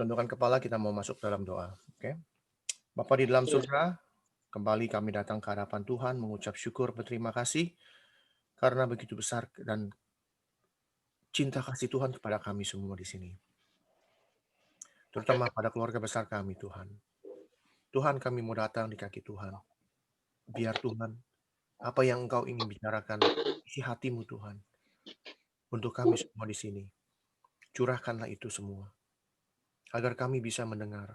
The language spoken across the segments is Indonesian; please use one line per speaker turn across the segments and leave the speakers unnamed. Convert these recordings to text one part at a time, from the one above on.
tundukkan kepala, kita mau masuk dalam doa. Oke. Bapa di dalam
Iya.
surga, kembali kami datang ke hadapan Tuhan, mengucap syukur, berterima kasih, karena begitu besar dan cinta kasih Tuhan kepada kami semua di sini.
Oke.
Terutama pada keluarga besar kami, Tuhan. Tuhan, kami mau datang di kaki Tuhan. Biar Tuhan, apa yang Engkau ingin bicarakan, isi hatimu Tuhan, untuk kami semua di sini. Curahkanlah itu semua, agar kami bisa mendengar,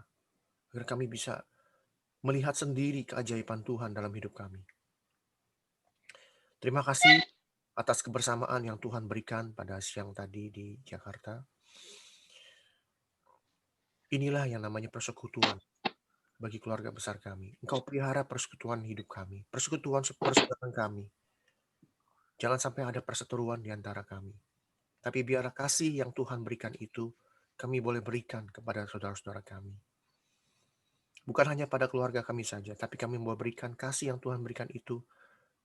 agar kami bisa melihat sendiri keajaiban Tuhan dalam hidup kami. Terima kasih atas kebersamaan yang Tuhan berikan pada siang tadi di Jakarta. Inilah yang namanya persekutuan bagi keluarga besar kami. Engkau pelihara persekutuan hidup kami, persekutuan persaudaraan kami. Jangan sampai ada perseteruan di antara kami. Tapi biarlah kasih yang Tuhan berikan itu, kami boleh berikan kepada saudara-saudara kami. Bukan hanya pada keluarga kami saja, tapi kami mau berikan kasih yang Tuhan berikan itu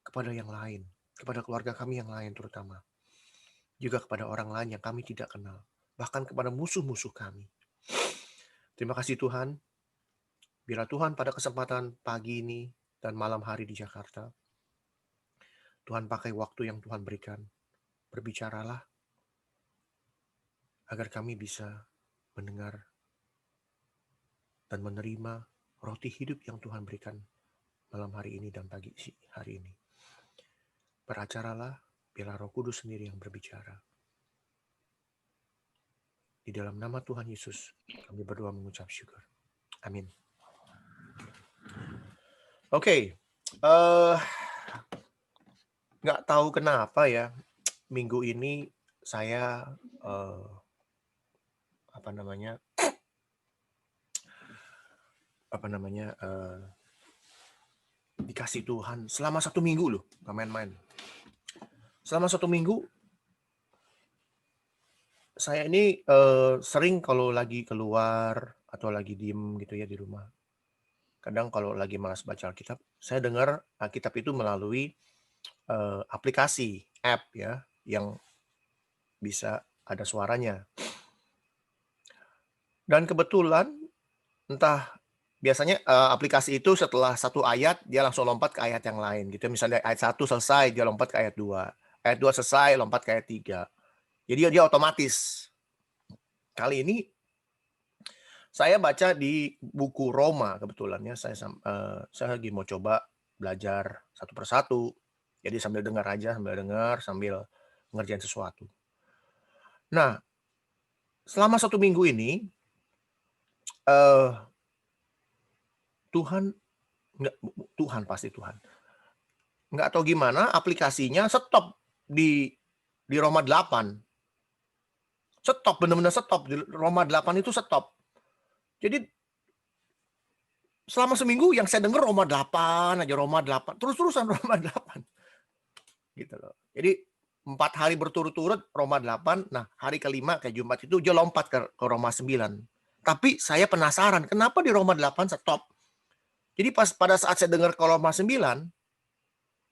kepada yang lain, kepada keluarga kami yang lain terutama. Juga kepada orang lain yang kami tidak kenal, bahkan kepada musuh-musuh kami. Terima kasih Tuhan, bila Tuhan pada kesempatan pagi ini dan malam hari di Jakarta, Tuhan pakai waktu yang Tuhan berikan, berbicaralah agar kami bisa mendengar dan menerima roti hidup yang Tuhan berikan malam hari ini dan pagi hari ini. Beracaralah, biarlah Roh Kudus sendiri yang berbicara. Di dalam nama Tuhan Yesus, kami berdoa mengucap syukur. Amin. Oke, nggak tahu kenapa ya, minggu ini saya dikasih Tuhan selama 1 minggu loh, nggak main-main. Selama 1 minggu, saya ini sering kalau lagi keluar atau lagi diem gitu ya di rumah. Kadang kalau lagi malas baca Alkitab, saya dengar Alkitab itu melalui aplikasi, app ya, yang bisa ada suaranya. Dan kebetulan, entah biasanya aplikasi itu setelah satu ayat, dia langsung lompat ke ayat yang lain gitu. Misalnya ayat 1 selesai, dia lompat ke ayat 2. Ayat 2 selesai, lompat ke ayat 3. Jadi dia otomatis. Kali ini saya baca di buku Roma kebetulan ya, saya lagi mau coba belajar satu persatu. Jadi sambil dengar aja, sambil ngerjain sesuatu. Nah, selama 1 minggu ini, Tuhan pasti Tuhan. Nggak tahu gimana aplikasinya stop di Roma 8. Stop, benar-benar stop. Di Roma 8 itu stop. Jadi selama seminggu yang saya dengar Roma 8 aja, Roma 8. Terus-terusan Roma 8. Gitu loh. Jadi 4 hari berturut-turut Roma 8. Nah, hari kelima kayak Jumat itu dia lompat ke Roma 9. Tapi saya penasaran kenapa di Roma 8 stop. Jadi pada saat saya dengar ke Roma 9,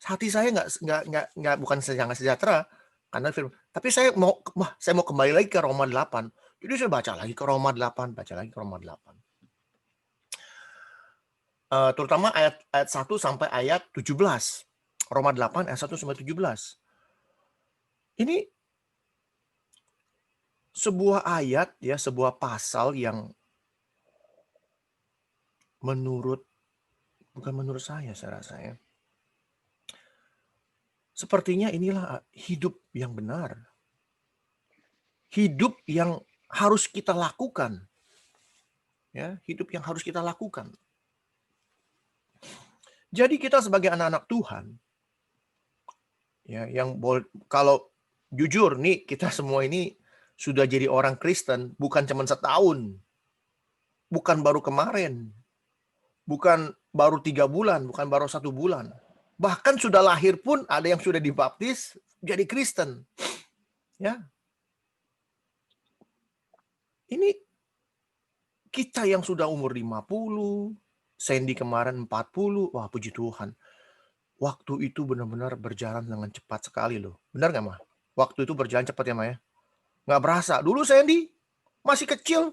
hati saya nggak bukan sangat sejahtera karena film. Tapi saya mau kembali lagi ke Roma 8. Jadi saya baca lagi ke Roma 8, baca lagi ke Roma 8. Terutama ayat 1 sampai ayat 17. Roma 8 ayat 1 sampai 17. Ini sebuah ayat ya, sebuah pasal yang bukan menurut saya rasa ya. Sepertinya inilah hidup yang benar. Hidup yang harus kita lakukan. Ya, hidup yang harus kita lakukan. Jadi kita sebagai anak-anak Tuhan, ya, kalau jujur nih kita semua ini sudah jadi orang Kristen bukan cuma setahun, bukan baru kemarin, bukan baru 3 bulan, bukan baru 1 bulan. Bahkan sudah lahir pun ada yang sudah dibaptis jadi Kristen. Ya. Ini kita yang sudah umur 50, Sandy kemarin 40, wah puji Tuhan. Waktu itu benar-benar berjalan dengan cepat sekali loh. Benar nggak, Ma? Waktu itu berjalan cepat ya, Ma ya? Nggak berasa. Dulu Sandy masih kecil.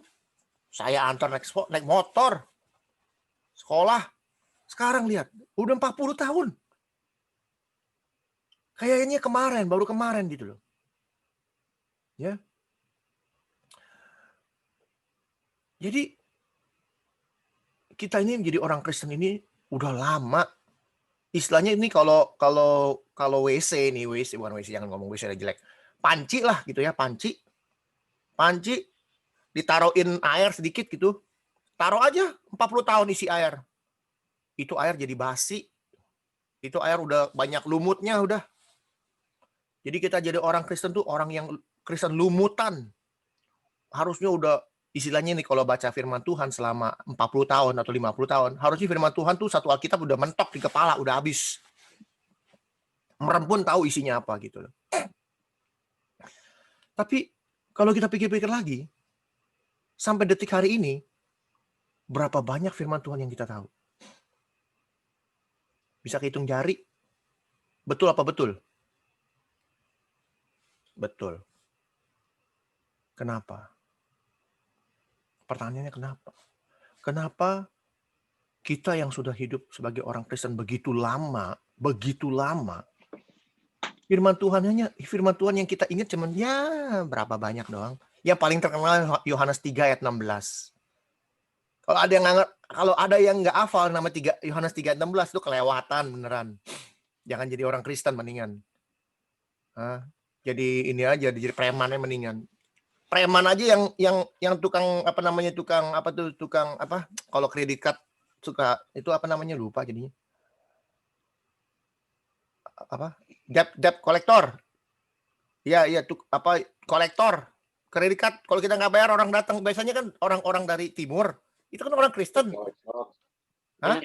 Saya antar naik motor. Sekolah. Sekarang lihat, udah 40 tahun. Kayaknya baru kemarin gitu loh. Ya. Jadi kita ini menjadi orang Kristen ini udah lama. Istilahnya ini kalau WC nih, bukan WC, jangan ngomong WC jelek. Panci lah gitu ya, panci ditaruhin air sedikit gitu. Taruh aja 40 tahun isi air. Itu air jadi basi. Itu air udah banyak lumutnya udah. Jadi kita jadi orang Kristen tuh orang yang Kristen lumutan. Harusnya udah istilahnya nih kalau baca firman Tuhan selama 40 tahun atau 50 tahun, harusnya firman Tuhan tuh satu Alkitab udah mentok di kepala, udah habis. Merem pun tahu isinya apa gitu loh. Tapi kalau kita pikir-pikir lagi, sampai detik hari ini, berapa banyak firman Tuhan yang kita tahu? Bisa kehitung jari. Betul apa betul? Betul. Kenapa? Pertanyaannya kenapa? Kenapa kita yang sudah hidup sebagai orang Kristen begitu lama, firman Tuhan yang kita ingat cuman ya berapa banyak doang. Yang paling terkenal Yohanes 3 ayat 16. Kalau ada yang nggak hafal nama Yohanes 3 ayat 16 itu kelewatan beneran. Jangan jadi orang Kristen mendingan. Jadi ini aja, jadi premannya mendingan. Preman aja yang tukang kalau kredit card suka itu lupa jadinya. Debt kolektor. Iya kolektor. Kredit card kalau kita nggak bayar orang datang, biasanya kan orang-orang dari timur. Itu kan orang Kristen. Hah?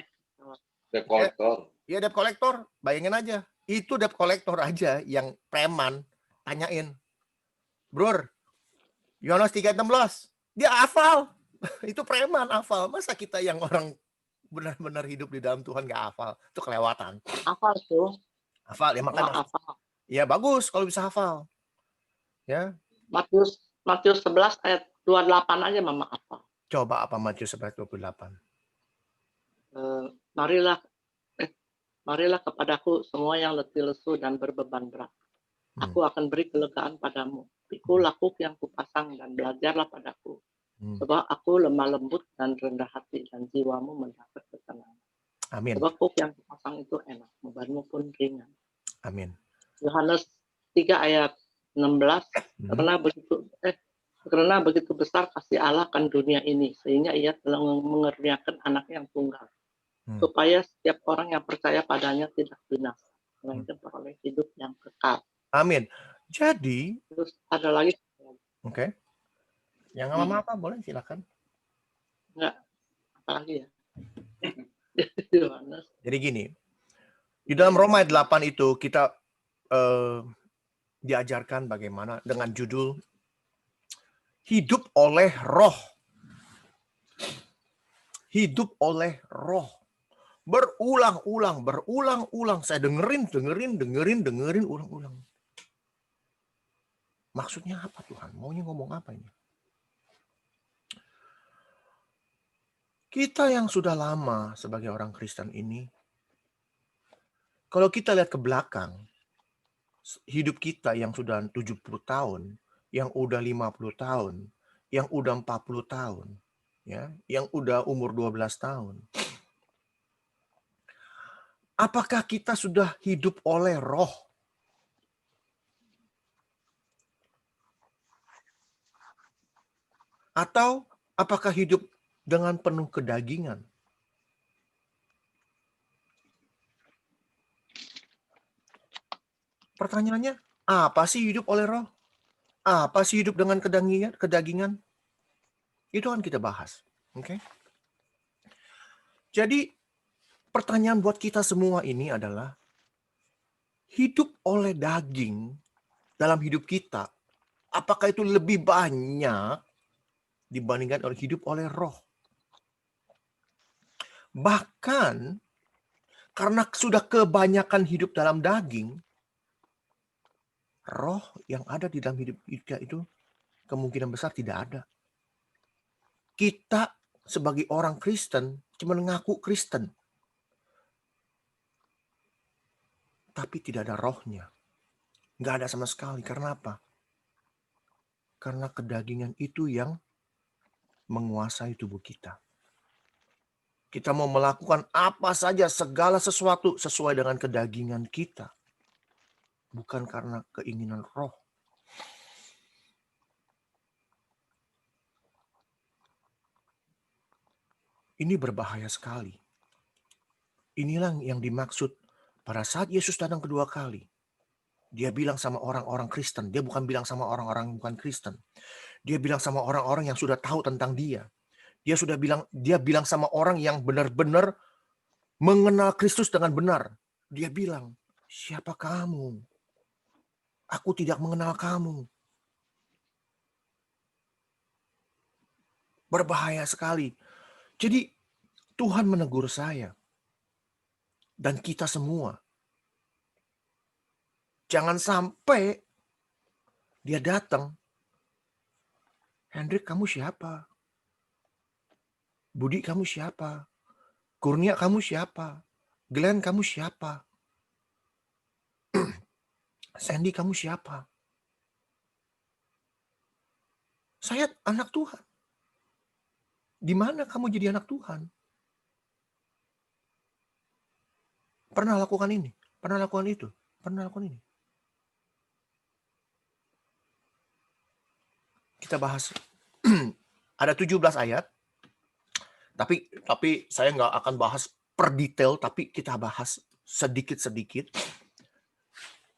Debt kolektor.
Iya, debt kolektor. Bayangin aja. Itu debt kolektor aja yang preman tanyain. Bro, Yohanes 3:16. Dia hafal. Itu preman hafal. Masa kita yang orang benar-benar hidup di dalam Tuhan nggak hafal? Itu kelewatan.
Hafal tuh.
Hafal ya, makanya.
Hafal.
Ya bagus kalau bisa hafal. Ya.
Matius 11 ayat 28 aja Mama hafal.
Coba apa Matius 11 28?
Marilah kepadaku semua yang letih lesu dan berbeban berat. Aku akan beri kelegaan padamu. Pikul laku yang kupasang dan belajarlah padaku. Sebab aku lemah lembut dan rendah hati dan jiwamu mendapat ketenangan.
Amin.
Sebab kuk yang kupasang itu enak, bebanmu pun ringan.
Amin.
Yohanes 3 ayat 16. Karena begitu besar kasih Allah akan dunia ini, sehingga ia telah mengerniakan anak yang tunggal. Supaya setiap orang yang percaya padanya tidak binasa, melainkan peroleh hidup yang kekal.
Amin. Jadi,
terus ada lagi.
Oke. Yang lama apa boleh silakan.
Enggak, apa lagi ya?
Jadi gini, di dalam Roma 8 itu kita diajarkan bagaimana dengan judul hidup oleh roh. Hidup oleh roh. Berulang-ulang. Saya dengerin ulang-ulang. Maksudnya apa Tuhan? Maunya ngomong apa ini? Kita yang sudah lama sebagai orang Kristen ini, kalau kita lihat ke belakang, hidup kita yang sudah 70 tahun, yang udah 50 tahun, yang udah 40 tahun, ya, yang udah umur 12 tahun. Apakah kita sudah hidup oleh roh? Atau apakah hidup dengan penuh kedagingan? Pertanyaannya, apa sih hidup oleh roh? Apa sih hidup dengan kedagingan? Itu kan kita bahas. Oke? Jadi, pertanyaan buat kita semua ini adalah, hidup oleh daging dalam hidup kita, apakah itu lebih banyak dibandingkan hidup oleh roh? Bahkan, karena sudah kebanyakan hidup dalam daging, roh yang ada di dalam hidup kita itu kemungkinan besar tidak ada. kita sebagai orang Kristen cuma ngaku Kristen, tapi tidak ada rohnya. Nggak ada sama sekali. Karena apa? Karena kedagingan itu yang menguasai tubuh kita. Kita mau melakukan apa saja, segala sesuatu sesuai dengan kedagingan kita. Bukan karena keinginan roh. Ini berbahaya sekali. Inilah yang dimaksud pada saat Yesus datang kedua kali. Dia bilang sama orang-orang Kristen. Dia bukan bilang sama orang-orang yang bukan Kristen. Dia bilang sama orang-orang yang sudah tahu tentang dia. Dia bilang sama orang yang benar-benar mengenal Kristus dengan benar. Dia bilang, siapa kamu? Aku tidak mengenal kamu. Berbahaya sekali. Jadi Tuhan menegur saya dan kita semua. Jangan sampai dia datang. Hendrik, kamu siapa? Budi, kamu siapa? Kurnia, kamu siapa? Glenn, kamu siapa? Sandy, kamu siapa? Saya anak Tuhan. Di mana kamu jadi anak Tuhan? Pernah lakukan ini? Pernah lakukan itu? Pernah lakukan ini? Kita bahas. Ada 17 ayat. Tapi saya nggak akan bahas per detail, tapi kita bahas sedikit-sedikit.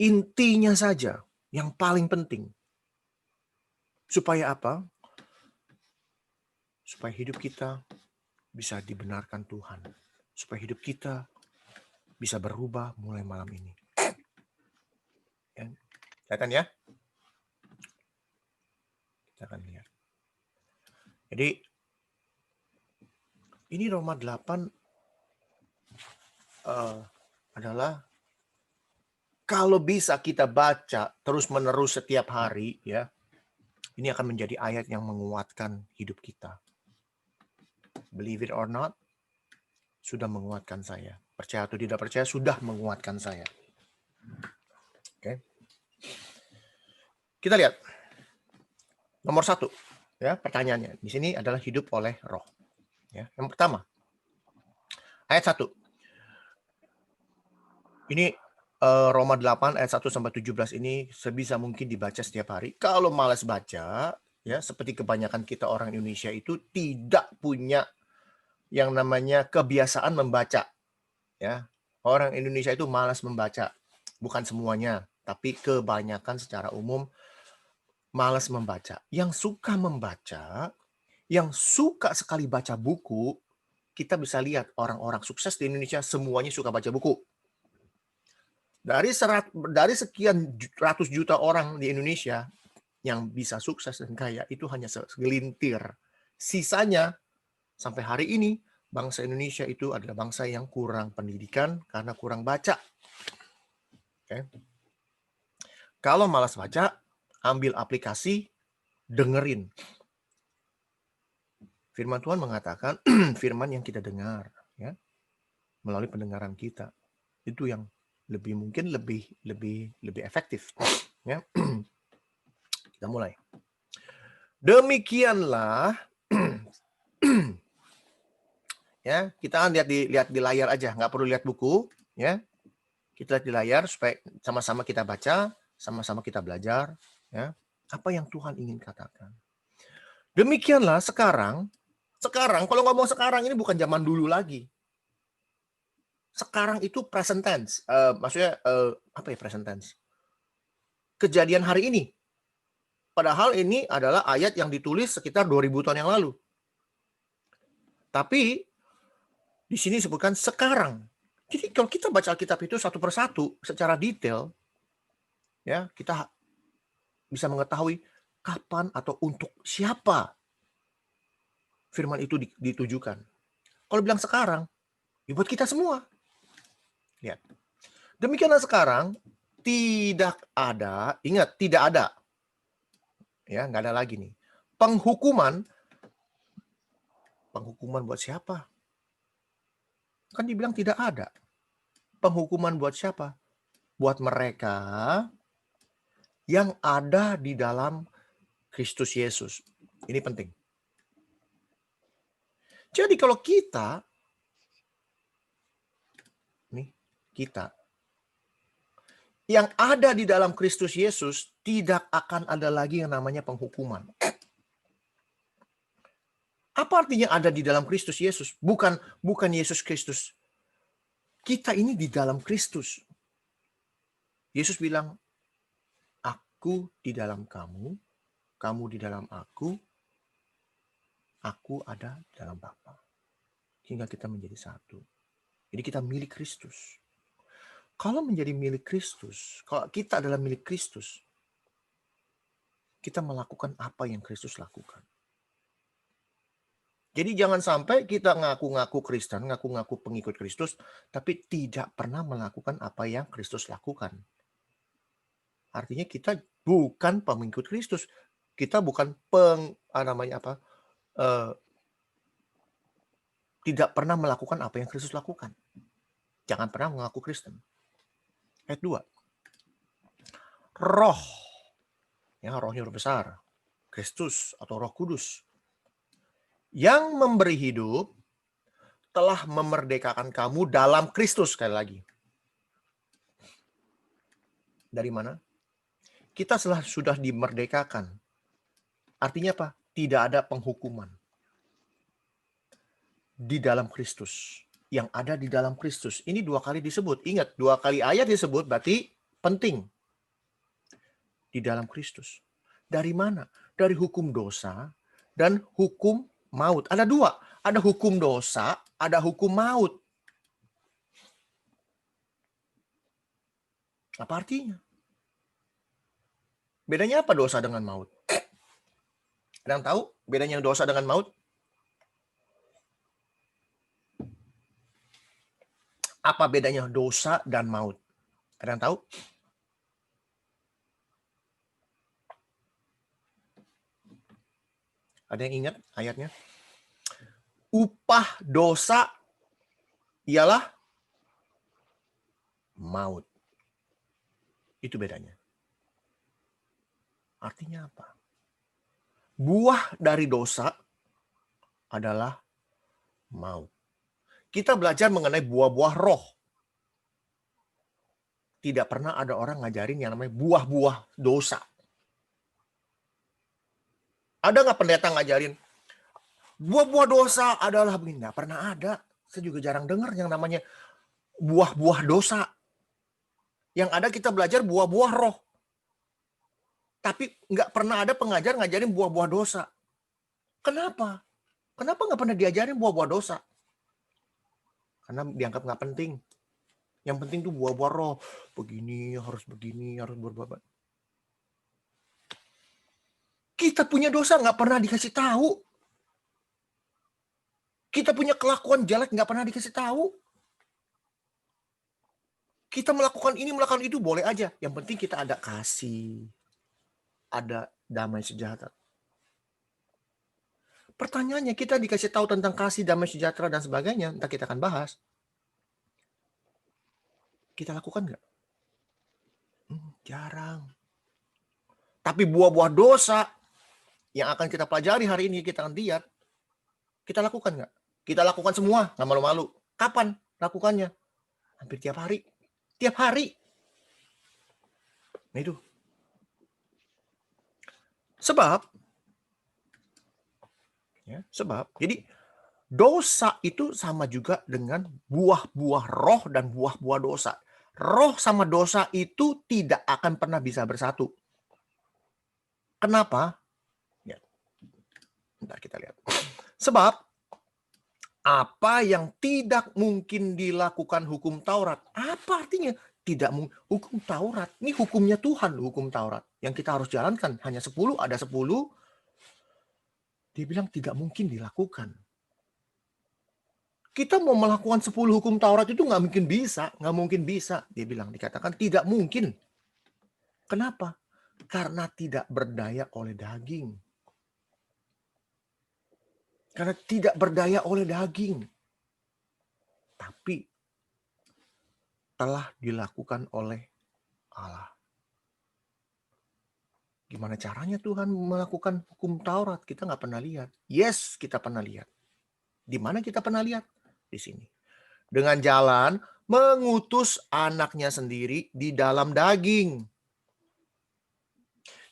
Intinya saja, yang paling penting. Supaya apa? Supaya hidup kita bisa dibenarkan Tuhan. Supaya hidup kita bisa berubah mulai malam ini. Ya. Kelihatan ya? Kita akan lihat. Jadi, ini Roma 8 adalah kalau bisa kita baca terus-menerus setiap hari, ya, ini akan menjadi ayat yang menguatkan hidup kita. Believe it or not, sudah menguatkan saya. Percaya atau tidak percaya, sudah menguatkan saya. Oke. Kita lihat. Nomor 1, ya, pertanyaannya. Di sini adalah hidup oleh roh. Ya, yang pertama, ayat 1. Ini Roma 8 ayat 1 sampai 17 ini sebisa mungkin dibaca setiap hari. Kalau malas baca, ya, seperti kebanyakan kita orang Indonesia itu tidak punya yang namanya kebiasaan membaca. Ya, orang Indonesia itu malas membaca. Bukan semuanya, tapi kebanyakan secara umum malas membaca. Yang suka membaca, yang suka sekali baca buku, kita bisa lihat orang-orang sukses di Indonesia semuanya suka baca buku. Dari sekian ratus juta orang di Indonesia yang bisa sukses dan kaya, itu hanya segelintir. Sisanya, sampai hari ini, bangsa Indonesia itu adalah bangsa yang kurang pendidikan karena kurang baca. Okay. Kalau malas baca, ambil aplikasi, dengerin. Firman Tuhan mengatakan, firman yang kita dengar, ya, melalui pendengaran kita, itu yang mungkin lebih efektif. Ya. Kita mulai. Demikianlah, ya, kita lihat di layar aja, nggak perlu lihat buku, ya. Kita lihat di layar supaya sama-sama kita baca, sama-sama kita belajar, ya. Apa yang Tuhan ingin katakan. Demikianlah sekarang kalau ngomong sekarang ini bukan zaman dulu lagi. Sekarang itu present tense. Maksudnya apa ya present tense? Kejadian hari ini. Padahal ini adalah ayat yang ditulis sekitar 2000 tahun yang lalu. Tapi di sini disebutkan sekarang. Jadi kalau kita baca Alkitab itu satu persatu secara detail, ya, kita bisa mengetahui kapan atau untuk siapa firman itu ditujukan. Kalau bilang sekarang, ya buat kita semua. Lihat. Demikianlah sekarang, tidak ada, ingat, tidak ada. Ya, nggak ada lagi nih. Penghukuman Penghukuman buat siapa? Kan dibilang tidak ada. Penghukuman buat siapa? Buat mereka yang ada di dalam Kristus Yesus. Ini penting. Jadi kalau kita yang ada di dalam Kristus Yesus, tidak akan ada lagi yang namanya penghukuman. Apa artinya ada di dalam Kristus Yesus? Bukan Yesus Kristus. Kita ini di dalam Kristus. Yesus bilang, aku di dalam kamu, kamu di dalam aku ada dalam Bapa. Hingga kita menjadi satu. Jadi kita milik Kristus. Kalau menjadi milik Kristus, kalau kita adalah milik Kristus, kita melakukan apa yang Kristus lakukan. Jadi jangan sampai kita ngaku-ngaku Kristen, ngaku-ngaku pengikut Kristus, tapi tidak pernah melakukan apa yang Kristus lakukan. Artinya kita bukan pengikut Kristus. Kita bukan tidak pernah melakukan apa yang Kristus lakukan. Jangan pernah mengaku Kristen. Ayat 2. Roh. Ya, rohnya roh besar. Kristus atau Roh Kudus. Yang memberi hidup telah memerdekakan kamu dalam Kristus. Sekali lagi. Dari mana? Kita sudah dimerdekakan. Artinya apa? Tidak ada penghukuman. Di dalam Kristus. Yang ada di dalam Kristus. Ini 2 kali disebut. Ingat, 2 kali ayat disebut berarti penting. Di dalam Kristus. Dari mana? Dari hukum dosa dan hukum maut. Ada 2. Ada hukum dosa, ada hukum maut. Apa artinya? Bedanya apa dosa dengan maut? Ada yang tahu bedanya dosa dengan maut? Apa bedanya dosa dan maut? Ada yang tahu? Ada yang ingat ayatnya? Upah dosa ialah maut. Itu bedanya. Artinya apa? Buah dari dosa adalah maut. Kita belajar mengenai buah-buah roh. Tidak pernah ada orang ngajarin yang namanya buah-buah dosa. Ada nggak pendeta ngajarin buah-buah dosa adalah begini? Nggak pernah ada. Saya juga jarang dengar yang namanya buah-buah dosa. Yang ada kita belajar buah-buah roh. Tapi nggak pernah ada pengajar ngajarin buah-buah dosa. Kenapa? Kenapa nggak pernah diajarin buah-buah dosa? Karena dianggap nggak penting. Yang penting tuh buah-buah roh. Begini, harus berbuat. Kita punya dosa nggak pernah dikasih tahu. Kita punya kelakuan jelek nggak pernah dikasih tahu. Kita melakukan ini, melakukan itu boleh aja. Yang penting kita ada kasih. Ada damai sejahtera. Pertanyaannya, kita dikasih tahu tentang kasih, damai sejahtera, dan sebagainya. Entah kita akan bahas. Kita lakukan nggak? Jarang. Tapi buah-buah dosa yang akan kita pelajari hari ini, kita akan lihat. Kita lakukan nggak? Kita lakukan semua, nggak malu-malu. Kapan lakukannya? Hampir tiap hari. Tiap hari. Nah itu. Sebab, jadi dosa itu sama juga dengan buah-buah roh dan buah-buah dosa. Roh sama dosa itu tidak akan pernah bisa bersatu. Kenapa? Ya. Bentar kita lihat. Sebab apa yang tidak mungkin dilakukan hukum Taurat. Apa artinya? Tidak mungkin. Hukum Taurat. Ini hukumnya Tuhan, hukum Taurat. Yang kita harus jalankan. Hanya 10, ada 10. Dia bilang tidak mungkin dilakukan. Kita mau melakukan 10 hukum Taurat itu nggak mungkin bisa. Nggak mungkin bisa. Dia bilang, dikatakan tidak mungkin. Kenapa? Karena tidak berdaya oleh daging. Karena tidak berdaya oleh daging. Tapi telah dilakukan oleh Allah. Gimana caranya Tuhan melakukan hukum Taurat? Kita nggak pernah lihat. Yes, kita pernah lihat. Di mana kita pernah lihat? Di sini. Dengan jalan mengutus anaknya sendiri di dalam daging.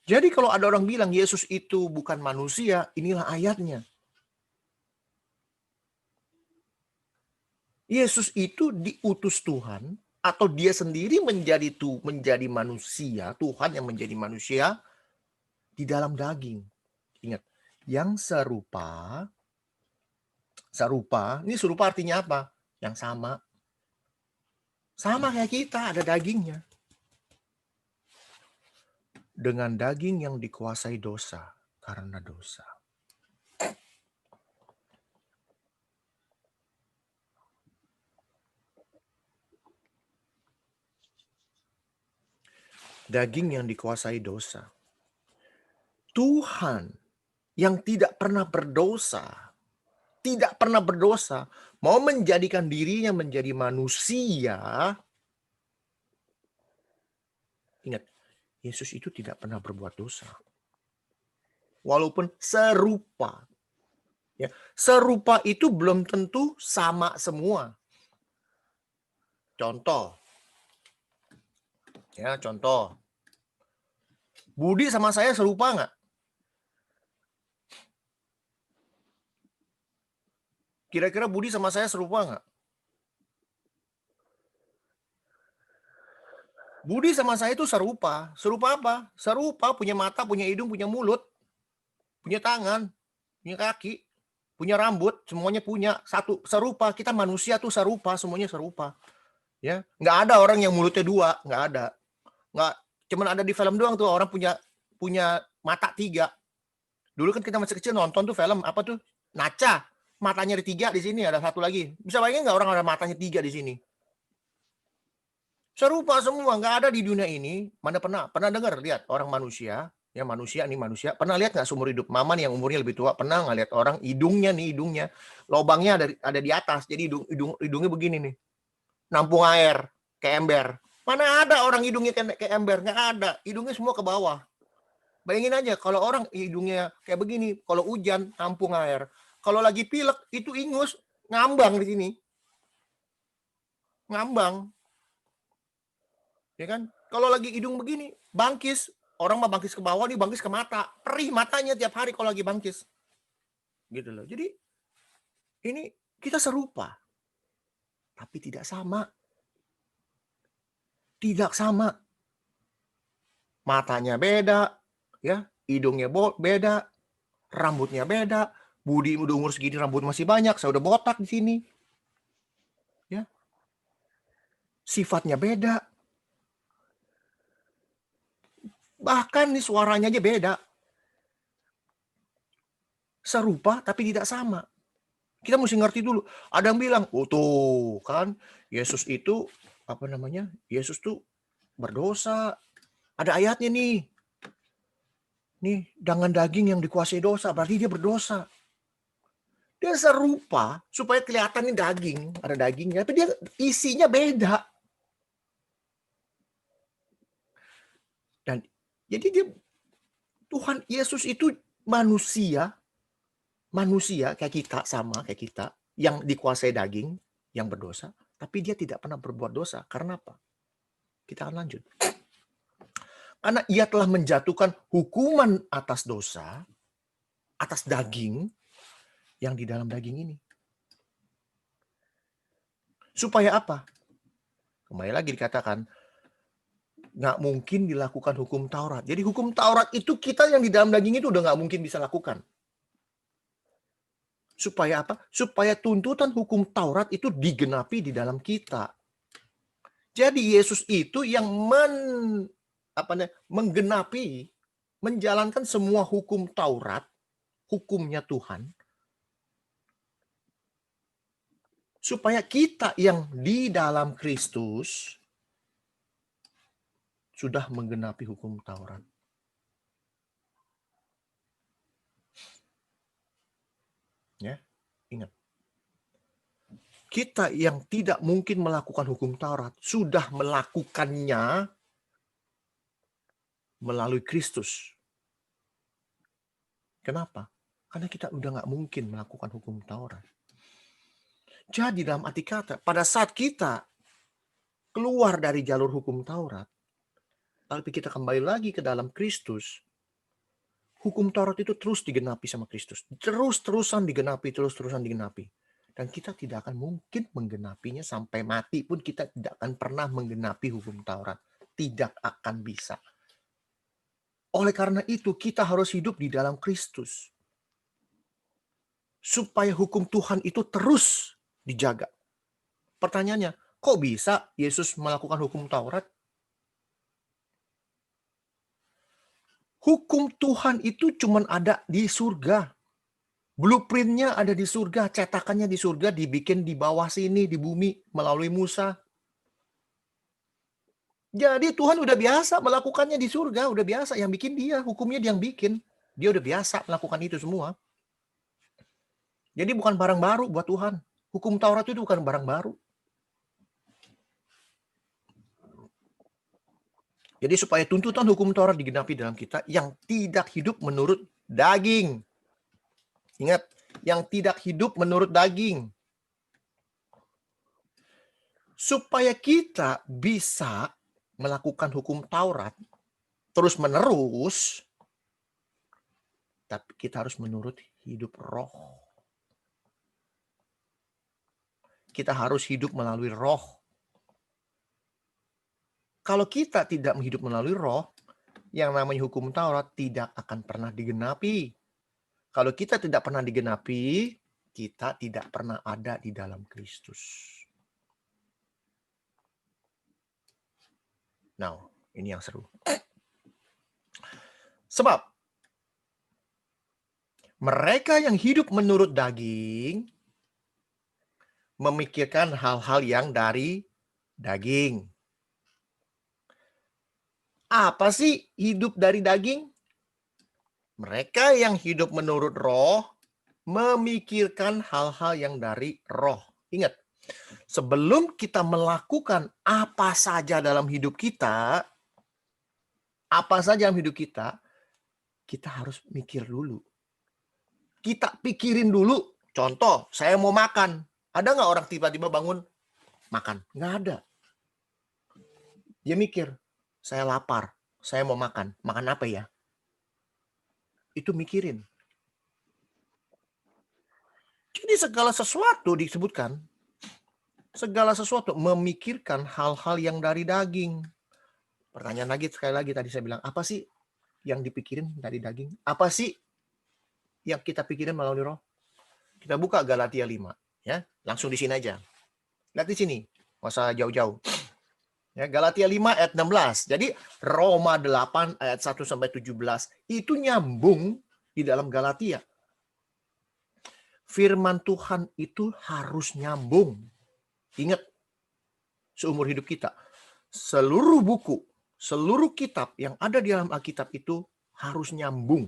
Jadi kalau ada orang bilang Yesus itu bukan manusia, inilah ayatnya. Yesus itu diutus Tuhan atau dia sendiri menjadi manusia, Tuhan yang menjadi manusia di dalam daging. Ingat, yang serupa, ini serupa artinya apa? Yang sama. Sama kayak kita, ada dagingnya. Dengan daging yang dikuasai dosa karena dosa. Daging yang dikuasai dosa. Tuhan yang tidak pernah berdosa, mau menjadikan dirinya menjadi manusia. Ingat, Yesus itu tidak pernah berbuat dosa. Walaupun serupa. Ya, serupa itu belum tentu sama semua. Contoh. Ya, contoh. Budi sama saya serupa nggak? Kira-kira Budi sama saya serupa nggak? Budi sama saya itu serupa. Serupa apa? Serupa punya mata, punya hidung, punya mulut, punya tangan, punya kaki, punya rambut, semuanya punya. Satu serupa. Kita manusia tuh serupa, semuanya serupa. Ya, nggak ada orang yang mulutnya dua, nggak ada. Nggak, cuman ada di film doang tuh orang punya mata tiga. Dulu kan kita masih kecil nonton tuh film apa tuh? Naca. Matanya ada tiga, di sini ada satu lagi. Bisa bayangin nggak orang ada matanya tiga di sini? Serupa semua, nggak ada di dunia ini. Mana pernah dengar lihat orang manusia, ya manusia pernah lihat nggak seumur hidup? Mama nih yang umurnya lebih tua pernah nggak lihat orang hidungnya, lubangnya ada di atas, jadi hidungnya begini nih, nampung air kayak ember. Mana ada orang hidungnya kayak ember? Nggak ada, hidungnya semua ke bawah. Bayangin aja kalau orang hidungnya kayak begini, kalau hujan nampung air, kalau lagi pilek itu ingus ngambang di sini, ngambang. Ya kan? Kalau lagi hidung begini, bangkis. Orang mah bangkis ke bawah, nih bangkis ke mata. Perih matanya tiap hari kalau lagi bangkis. Gitu loh. Jadi ini kita serupa. Tapi tidak sama. Tidak sama. Matanya beda, ya, hidungnya beda, rambutnya beda. Budi udah umur segini rambut masih banyak, saya udah botak di sini. Ya. Sifatnya beda. Bahkan nih suaranya aja beda. Serupa tapi tidak sama. Kita mesti ngerti dulu. Ada yang bilang, oh tuh kan Yesus itu apa namanya? Yesus tuh berdosa. Ada ayatnya nih. Nih, dengan daging yang dikuasai dosa, berarti dia berdosa. Dia serupa supaya kelihatan nih daging, ada dagingnya, tapi dia isinya beda. Dan jadi dia Tuhan Yesus itu manusia kayak kita, sama kayak kita, yang dikuasai daging, yang berdosa, tapi dia tidak pernah berbuat dosa. Karena apa? Kita akan lanjut. Karena ia telah menjatuhkan hukuman atas dosa, atas daging, yang di dalam daging ini. Supaya apa? Kembali lagi dikatakan, nggak mungkin dilakukan hukum Taurat. Jadi hukum Taurat itu kita yang di dalam daging itu udah nggak mungkin bisa lakukan. Supaya apa? Supaya tuntutan hukum Taurat itu digenapi di dalam kita. Jadi Yesus itu yang menggenapi, menjalankan semua hukum Taurat, hukumnya Tuhan, supaya kita yang di dalam Kristus sudah menggenapi hukum Taurat. Ya. Kita yang tidak mungkin melakukan hukum Taurat sudah melakukannya melalui Kristus. Kenapa? Karena kita udah nggak mungkin melakukan hukum Taurat. Jadi dalam arti kata, pada saat kita keluar dari jalur hukum Taurat, tapi kita kembali lagi ke dalam Kristus, hukum Taurat itu terus digenapi sama Kristus. Terus-terusan digenapi, terus-terusan digenapi. Dan kita tidak akan mungkin menggenapinya sampai mati pun kita tidak akan pernah menggenapi hukum Taurat. Tidak akan bisa. Oleh karena itu, kita harus hidup di dalam Kristus. Supaya hukum Tuhan itu terus dijaga. Pertanyaannya, kok bisa Yesus melakukan hukum Taurat? Hukum Tuhan itu cuma ada di surga. Blueprint-nya ada di surga, cetakannya di surga, dibikin di bawah sini, di bumi, melalui Musa. Jadi Tuhan udah biasa melakukannya di surga, udah biasa. Yang bikin dia, hukumnya dia yang bikin. Dia udah biasa melakukan itu semua. Jadi bukan barang baru buat Tuhan. Hukum Taurat itu bukan barang baru. Jadi supaya tuntutan hukum Taurat digenapi dalam kita yang tidak hidup menurut daging. Ingat, yang tidak hidup menurut daging. Supaya kita bisa melakukan hukum Taurat terus-menerus, tapi kita harus menurut hidup roh. Kita harus hidup melalui roh. Kalau kita tidak hidup melalui roh, yang namanya hukum Taurat tidak akan pernah digenapi. Kalau kita tidak pernah digenapi, kita tidak pernah ada di dalam Kristus. Nah, ini yang seru. Sebab mereka yang hidup menurut daging memikirkan hal-hal yang dari daging. Apa sih hidup dari daging? Mereka yang hidup menurut roh memikirkan hal-hal yang dari roh. Ingat, sebelum kita melakukan apa saja dalam hidup kita, kita harus mikir dulu. Kita pikirin dulu. Contoh, saya mau makan. Ada nggak orang tiba-tiba bangun makan? Nggak ada. Dia mikir, saya lapar, saya mau makan. Makan apa ya? Itu mikirin. Jadi segala sesuatu disebutkan, segala sesuatu memikirkan hal-hal yang dari daging. Pertanyaan lagi, sekali lagi tadi saya bilang, apa sih yang dipikirin dari daging? Apa sih yang kita pikirin melalui roh? Kita buka Galatia 5. Ya, langsung di sini aja. Lihat di sini, nggak usah jauh-jauh. Ya, Galatia 5 ayat 16. Jadi Roma 8 ayat 1 sampai 17 itu nyambung di dalam Galatia. Firman Tuhan itu harus nyambung. Ingat, seumur hidup kita, seluruh buku, seluruh kitab yang ada di dalam Alkitab itu harus nyambung.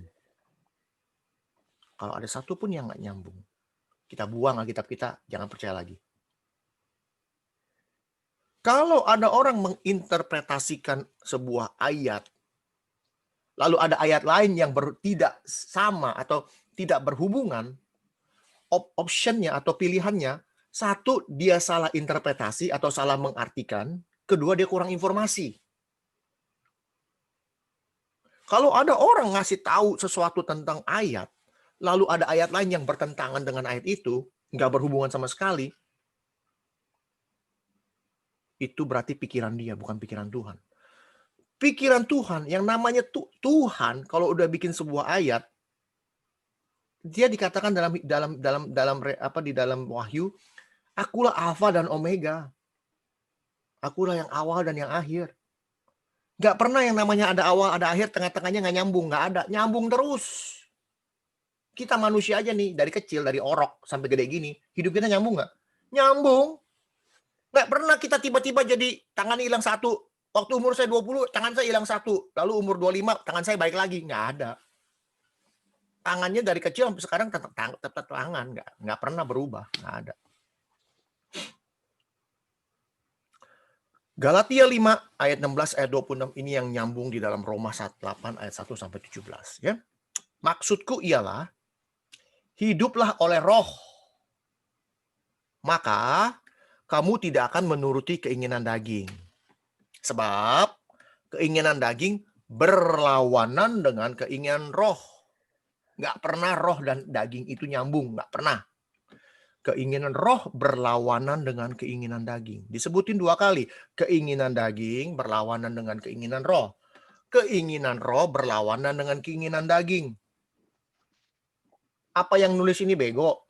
Kalau ada satu pun yang nggak nyambung, kita buang Alkitab kita, jangan percaya lagi. Kalau ada orang menginterpretasikan sebuah ayat, lalu ada ayat lain yang tidak sama atau tidak berhubungan, optionnya atau pilihannya, satu, dia salah interpretasi atau salah mengartikan, kedua, dia kurang informasi. Kalau ada orang ngasih tahu sesuatu tentang ayat, lalu ada ayat lain yang bertentangan dengan ayat itu, nggak berhubungan sama sekali, itu berarti pikiran dia, bukan pikiran Tuhan. Pikiran Tuhan, yang namanya Tuhan, kalau udah bikin sebuah ayat, dia dikatakan di dalam Wahyu, akulah Alfa dan Omega. Akulah yang awal dan yang akhir. Nggak pernah yang namanya ada awal, ada akhir, tengah-tengahnya nggak nyambung. Nggak ada. Nyambung terus. Kita manusia aja nih, dari kecil, dari orok sampai gede gini, hidup kita nyambung nggak? Nyambung. Nggak pernah kita tiba-tiba jadi tangan hilang satu. Waktu umur saya 20, tangan saya hilang satu. Lalu umur 25, tangan saya balik lagi. Nggak ada. Tangannya dari kecil sampai sekarang tetap tangan. Nggak pernah berubah. Nggak ada. Galatia 5 ayat 16 ayat 26 ini yang nyambung di dalam Roma 8 ayat 1 sampai 17 ya. Maksudku ialah hiduplah oleh roh, maka kamu tidak akan menuruti keinginan daging. Sebab keinginan daging berlawanan dengan keinginan roh. Nggak pernah roh dan daging itu nyambung, nggak pernah. Keinginan roh berlawanan dengan keinginan daging. Disebutin 2 kali. Keinginan daging berlawanan dengan keinginan roh. Keinginan roh berlawanan dengan keinginan daging. Apa yang nulis ini bego?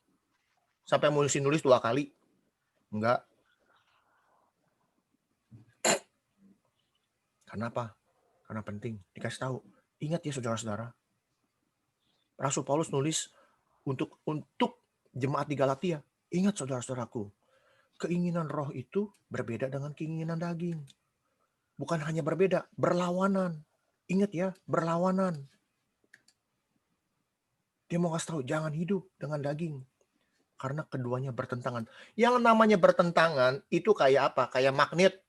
Sampai nulis 2 kali? Enggak. Kenapa? Karena penting. Dikasih tahu. Ingat ya saudara-saudara. Rasul Paulus nulis untuk jemaat di Galatia. Ingat saudara-saudaraku. Keinginan roh itu berbeda dengan keinginan daging. Bukan hanya berbeda, berlawanan. Ingat ya, berlawanan. Dia mau kasih tahu, jangan hidup dengan daging. Karena keduanya bertentangan. Yang namanya bertentangan itu kayak apa? Kayak magnet.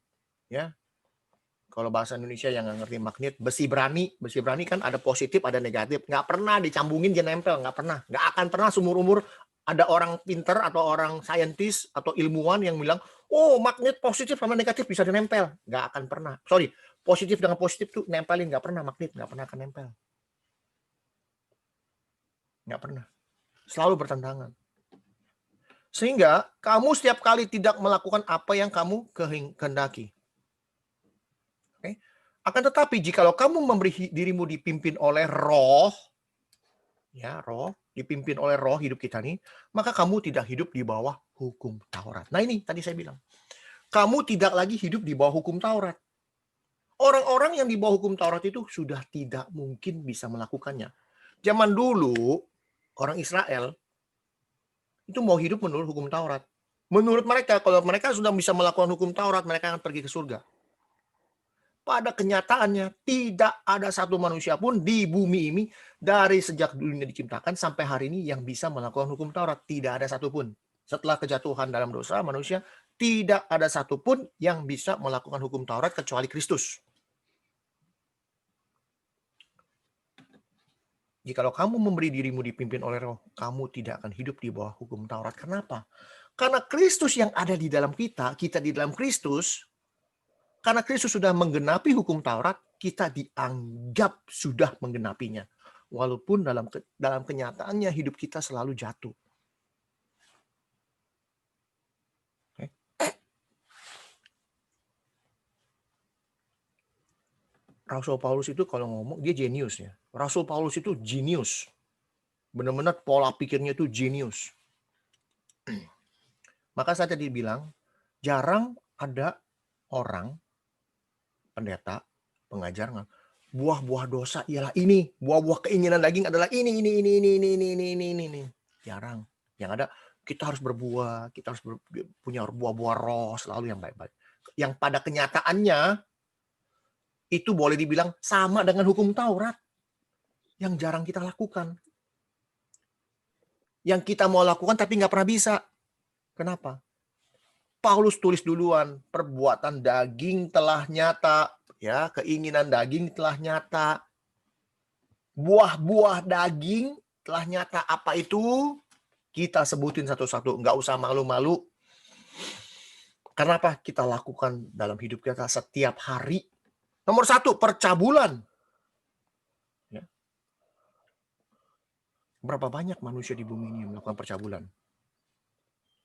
Ya. Kalau bahasa Indonesia yang nggak ngerti magnet, besi berani. Besi berani kan ada positif, ada negatif. Nggak pernah dicambungin dia nempel. Nggak pernah. Nggak akan pernah seumur-umur ada orang pinter atau orang saintis atau ilmuwan yang bilang, oh magnet positif sama negatif bisa dinempel. Nggak akan pernah. Sorry, positif dengan positif tuh nempelin. Nggak pernah magnet. Nggak pernah akan nempel. Nggak pernah. Selalu bertentangan. Sehingga kamu setiap kali tidak melakukan apa yang kamu kehendaki. Okay? Akan tetapi jikalau kamu memberi dirimu dipimpin oleh roh, ya roh, dipimpin oleh roh hidup kita nih, maka kamu tidak hidup di bawah hukum Taurat. Nah ini tadi saya bilang, kamu tidak lagi hidup di bawah hukum Taurat. Orang-orang yang di bawah hukum Taurat itu sudah tidak mungkin bisa melakukannya. Zaman dulu, orang Israel itu mau hidup menurut hukum Taurat. Menurut mereka, kalau mereka sudah bisa melakukan hukum Taurat, mereka akan pergi ke surga. Pada kenyataannya, tidak ada satu manusia pun di bumi ini, dari sejak dunia diciptakan sampai hari ini yang bisa melakukan hukum Taurat. Tidak ada satupun. Setelah kejatuhan dalam dosa manusia, tidak ada satupun yang bisa melakukan hukum Taurat kecuali Kristus. Jikalau kamu memberi dirimu dipimpin oleh roh, kamu tidak akan hidup di bawah hukum Taurat. Kenapa? Karena Kristus yang ada di dalam kita di dalam Kristus, karena Kristus sudah menggenapi hukum Taurat, kita dianggap sudah menggenapinya. Walaupun dalam kenyataannya hidup kita selalu jatuh. Okay. Rasul Paulus itu kalau ngomong, dia jenius ya. Rasul Paulus itu jenius. Benar-benar pola pikirnya itu jenius. Maka saya tadi bilang, jarang ada orang, pendeta, pengajar, buah-buah dosa ialah ini, buah-buah keinginan daging adalah ini. Jarang. Yang ada kita harus berbuah, kita harus punya buah-buah roh selalu yang baik-baik. Yang pada kenyataannya itu boleh dibilang sama dengan hukum Taurat yang jarang kita lakukan. Yang kita mau lakukan tapi nggak pernah bisa. Kenapa? Paulus tulis duluan, perbuatan daging telah nyata. Ya, keinginan daging telah nyata. Buah-buah daging telah nyata. Apa itu? Kita sebutin satu-satu. Nggak usah malu-malu. Kenapa kita lakukan dalam hidup kita setiap hari? Nomor 1, percabulan. Ya. Berapa banyak manusia di bumi ini yang melakukan percabulan?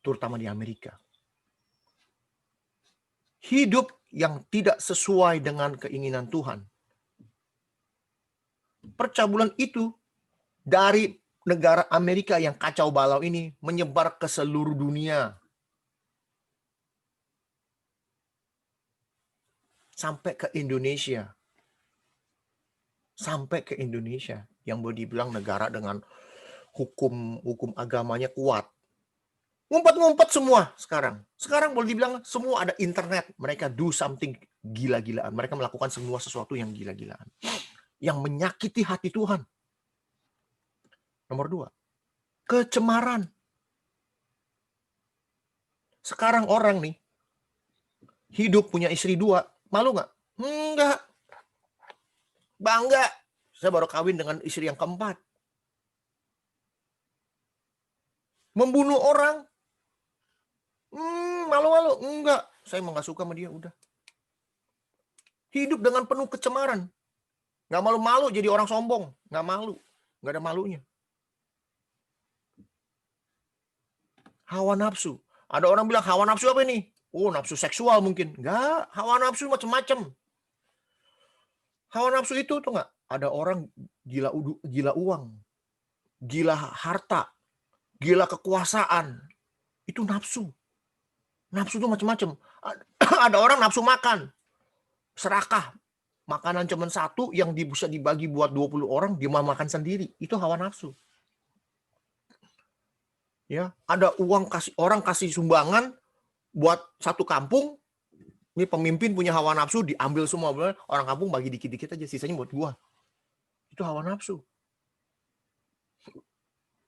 Terutama di Amerika. Hidup yang tidak sesuai dengan keinginan Tuhan. Percabulan itu dari negara Amerika yang kacau balau ini menyebar ke seluruh dunia. Sampai ke Indonesia. Sampai ke Indonesia. Yang boleh dibilang negara dengan hukum agamanya kuat. Ngumpet-ngumpet semua sekarang. Sekarang boleh dibilang semua ada internet. Mereka do something gila-gilaan. Mereka melakukan semua sesuatu yang gila-gilaan. Yang menyakiti hati Tuhan. Nomor 2. Kecemaran. Sekarang orang nih, hidup punya istri 2, malu nggak? Enggak. Bangga. Saya baru kawin dengan istri yang keempat. Membunuh orang. Malu-malu. Enggak. Saya nggak suka sama dia, udah. Hidup dengan penuh kecemaran. Nggak malu-malu jadi orang sombong. Nggak malu. Nggak ada malunya. Hawa nafsu. Ada orang bilang hawa nafsu apa ini? Oh, nafsu seksual mungkin. Enggak. Hawa nafsu macam-macam. Hawa nafsu itu tuh nggak? Ada orang gila uang, gila harta, gila kekuasaan. Itu nafsu. Nafsu itu macam-macam. Ada orang nafsu makan. Serakah. Makanan cuma satu yang bisa dibagi buat 20 orang, dia mau makan sendiri. Itu hawa nafsu. Ya, ada uang orang kasih sumbangan buat satu kampung. Ini pemimpin punya hawa nafsu, diambil semua. Orang kampung bagi dikit-dikit aja, sisanya buat gua. Itu hawa nafsu.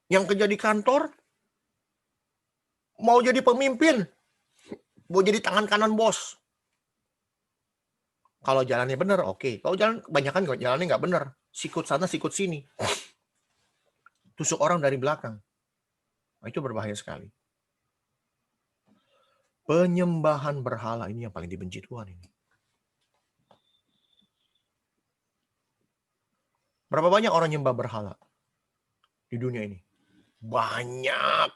Yang kerja di kantor, mau jadi pemimpin, mau jadi tangan kanan bos. Kalau jalannya benar, oke. Kalau jalan kebanyakan jalannya nggak benar, sikut sana, sikut sini. Tusuk orang dari belakang. Nah, itu berbahaya sekali. Penyembahan berhala ini yang paling dibenci Tuhan ini. Berapa banyak orang nyembah berhala di dunia ini? Banyak.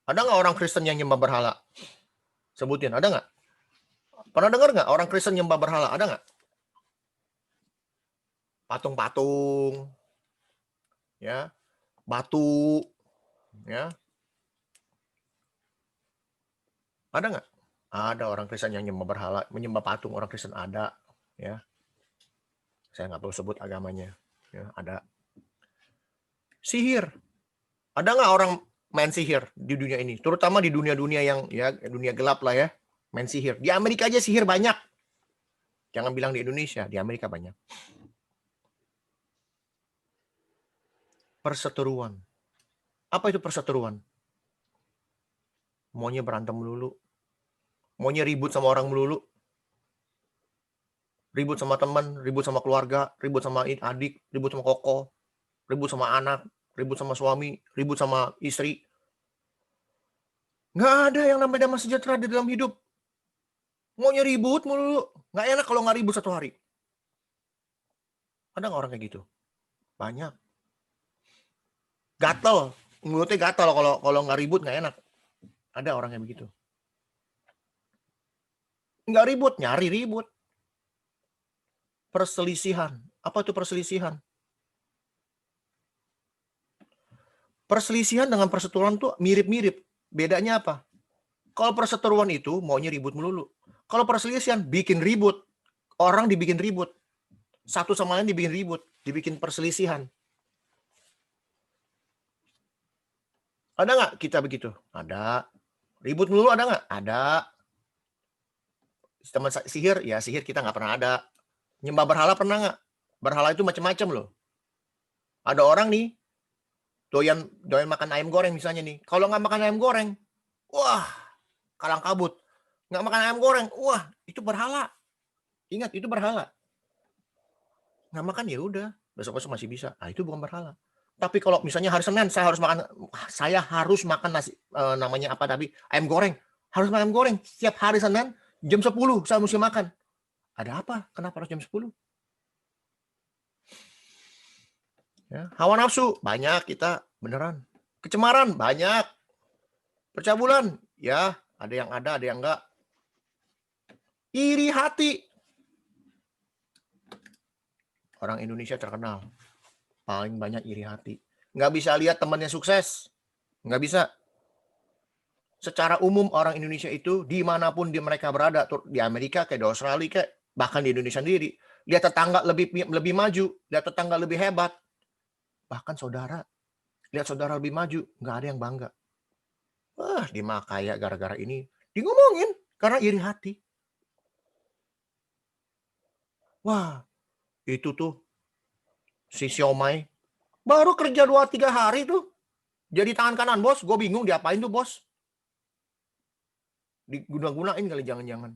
Ada nggak orang Kristen yang nyembah berhala? Sebutin, ada nggak? Pernah dengar nggak orang Kristen nyembah berhala? Ada nggak? Patung-patung, ya, batu, ya. Ada nggak? Ada orang Kristen yang nyembah berhala, menyembah patung. Orang Kristen ada, ya. Saya nggak perlu sebut agamanya, ya. Ada. Sihir. Ada nggak orang main sihir di dunia ini? Terutama di dunia-dunia yang ya dunia gelap lah ya, main sihir. Di Amerika aja sihir banyak. Jangan bilang di Indonesia, di Amerika banyak. Perseteruan. Apa itu perseteruan? Maunya berantem melulu. Maunya ribut sama orang melulu. Ribut sama teman, ribut sama keluarga, ribut sama adik, ribut sama koko, ribut sama anak, ribut sama suami, ribut sama istri. Nggak ada yang namanya damai sejahtera di dalam hidup. Maunya ribut melulu. Nggak enak kalau nggak ribut satu hari. Ada nggak orang kayak gitu? Banyak. Gatel. Mulutnya gatel kalau nggak ribut nggak enak. Ada orang yang begitu. Nggak ribut, nyari ribut. Perselisihan. Apa itu perselisihan? Perselisihan dengan perseteruan tuh mirip-mirip. Bedanya apa? Kalau perseteruan itu maunya ribut melulu. Kalau perselisihan bikin ribut. Orang dibikin ribut. Satu sama lain dibikin ribut. Dibikin perselisihan. Ada nggak kita begitu? Ada. Ribut melulu ada nggak? Ada. Teman sihir, ya sihir kita nggak pernah ada. Nyembah berhala pernah nggak? Berhala itu macam-macam loh. Ada orang nih, doyan makan ayam goreng misalnya nih. Kalau nggak makan ayam goreng, wah, kalang kabut. Nggak makan ayam goreng, wah, itu berhala. Ingat, itu berhala. Nggak makan ya udah, besok-besok masih bisa. Nah, itu bukan berhala. Tapi kalau misalnya hari Senin saya harus makan nasi namanya apa tadi? Ayam goreng. Harus makan ayam goreng setiap hari Senin jam 10 saya mesti makan. Ada apa? Kenapa harus jam 10? Ya, hawa nafsu banyak kita, beneran. Kecemaran banyak. Percabulan, ya, ada yang enggak. Iri hati. Orang Indonesia terkenal paling banyak iri hati. Nggak bisa lihat temannya sukses. Nggak bisa. Secara umum orang Indonesia itu dimanapun mereka berada, di Amerika kayak di Australia kayak bahkan di Indonesia sendiri, lihat tetangga lebih maju, lihat tetangga lebih hebat, bahkan saudara lihat saudara lebih maju, nggak ada yang bangga. Wah, dia mah kaya gara-gara ini, di ngomongin karena iri hati. Wah, itu tuh si Xiaomai baru kerja 2-3 hari tuh jadi tangan kanan bos. Gue bingung diapain tuh bos. Diguna-gunain kali jangan-jangan.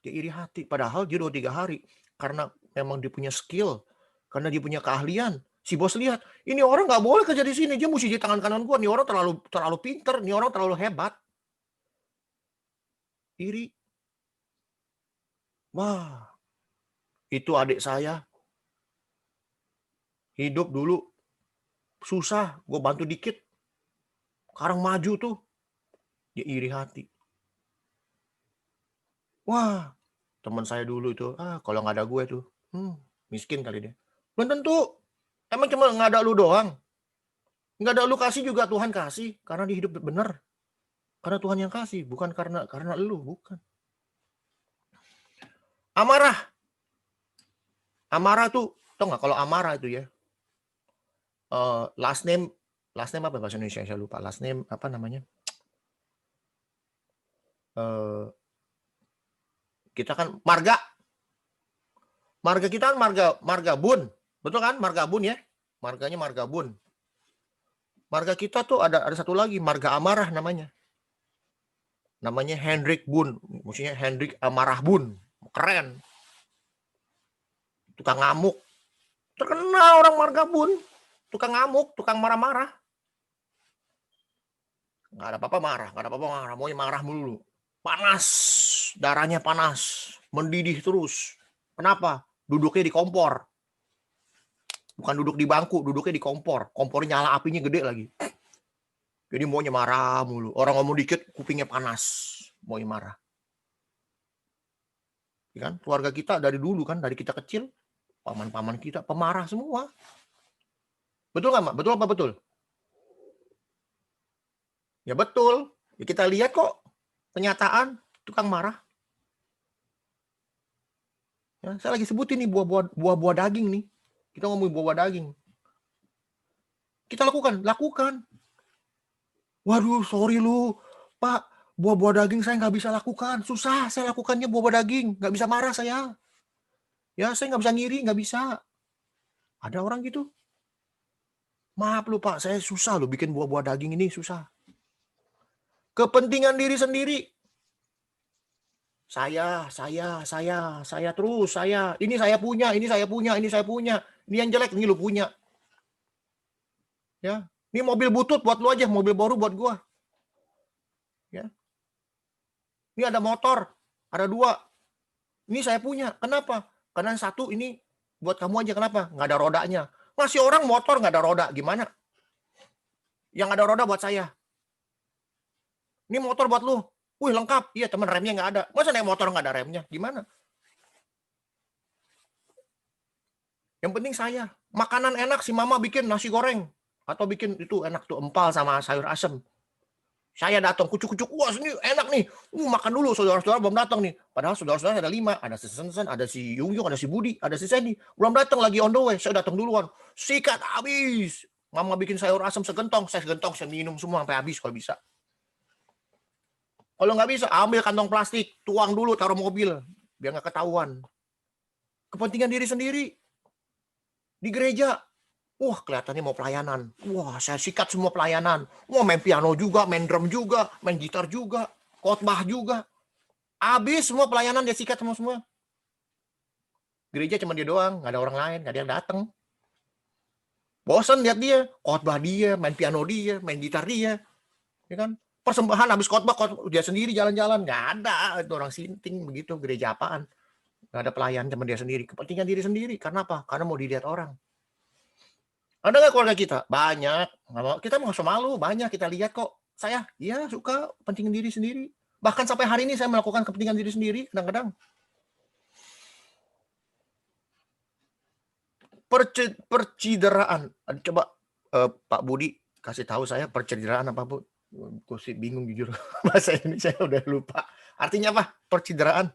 Dia iri hati. Padahal dia 2-3 hari. Karena memang dia punya skill. Karena dia punya keahlian. Si bos lihat, ini orang nggak boleh kerja di sini. Dia mesti di tangan kanan gua. Ini orang terlalu pinter. Ini orang terlalu hebat. Iri. Wah, itu adik saya. Hidup dulu susah. Gue bantu dikit. Sekarang maju tuh. Dia iri hati. Wah, teman saya dulu itu, kalau nggak ada gue tuh, miskin kali dia. Belum tentu. Emang cuma nggak ada lu doang. Nggak ada lu kasih juga Tuhan kasih. Karena dia hidup benar. Karena Tuhan yang kasih. Bukan karena lu. Bukan. Amarah. Amarah tuh, tau nggak kalau amarah itu ya. Last name apa bahasa Indonesia? Saya lupa. Last name apa namanya? Kita kan marga kita kan marga Bun, betul kan? Marga Bun ya, marganya marga Bun. Marga kita tuh ada satu lagi marga amarah namanya Hendrik Bun, maksudnya Hendrik Amarah Bun, keren. Tukang ngamuk, terkenal orang marga Bun, tukang ngamuk, tukang marah-marah. Nggak ada apa-apa marah, maunya marah mulu. Panas, darahnya panas, mendidih terus. Kenapa? Duduknya di kompor. Bukan duduk di bangku, duduknya di kompor. Kompornya nyala, apinya gede lagi. Jadi maunya marah mulu. Orang ngomong dikit, kupingnya panas. Maunya marah. Ya kan? Keluarga kita dari dulu kan, dari kita kecil, paman-paman kita pemarah semua. Betul nggak, Mak? Betul apa betul? Ya betul. Ya, kita lihat kok kenyataan tukang marah. Ya, saya lagi sebutin nih buah-buah daging nih. Kita ngomongin buah daging. Kita lakukan. Waduh, sorry lu, Pak. Buah-buah daging saya nggak bisa lakukan. Susah saya lakukannya buah-buah daging. Nggak bisa marah saya. Ya, saya nggak bisa ngiri, nggak bisa. Ada orang gitu. Maaf lu, Pak. Saya susah lu bikin buah-buah daging ini. Susah. Kepentingan diri sendiri. Saya terus. Ini saya punya. Ini yang jelek, ini lu punya. Ya, ini mobil butut buat lu aja, mobil baru buat gua. Ya. Ini ada motor, ada 2. Ini saya punya. Kenapa? Karena 1 ini buat kamu aja. Kenapa? Nggak ada rodanya. Masih orang motor nggak ada roda, gimana? Yang ada roda buat saya. Ini motor buat lu. Wih, lengkap. Iya, teman, remnya nggak ada. Masa naik motor nggak ada remnya? Gimana? Yang penting saya. Makanan enak, si mama bikin nasi goreng. Atau bikin itu enak tuh, empal sama sayur asem. Saya datang, kucuk-kucuk, wah ini enak nih. Makan dulu, saudara-saudara belum datang nih. Padahal saudara-saudara ada 5. Ada si Sensen, ada si Yung, ada si Budi, ada si Sandy. Belum datang, lagi on the way. Saya datang duluan. Sikat habis. Mama bikin sayur asam segentong. Saya minum semua sampai habis kalau bisa. Kalau nggak bisa, ambil kantong plastik. Tuang dulu, taruh mobil. Biar nggak ketahuan. Kepentingan diri sendiri. Di gereja. Wah, kelihatannya mau pelayanan. Wah, saya sikat semua pelayanan. Wah, main piano juga, main drum juga, main gitar juga, khotbah juga. Habis semua pelayanan dia sikat semua. Gereja cuma dia doang, nggak ada orang lain, nggak ada yang datang. Bosan lihat dia, khotbah dia, main piano dia, main gitar dia. Ya kan? Persembahan habis khotbah dia sendiri jalan-jalan, nggak ada. Itu orang sinting begitu, gereja apaan? Nggak ada pelayan, cuma dia sendiri. Kepentingan diri sendiri. Karena apa? Karena mau dilihat orang. Ada nggak keluarga kita? Banyak. Kita nggak usah malu, banyak kita lihat kok. Saya, iya suka pentingin diri sendiri. Bahkan sampai hari ini saya melakukan kepentingan diri sendiri kadang-kadang. Percideraan. Coba Pak Budi kasih tahu saya percideraan apa, Bu? Gue sih bingung jujur. Bahasa Indonesia udah lupa. Artinya apa? Percideraan.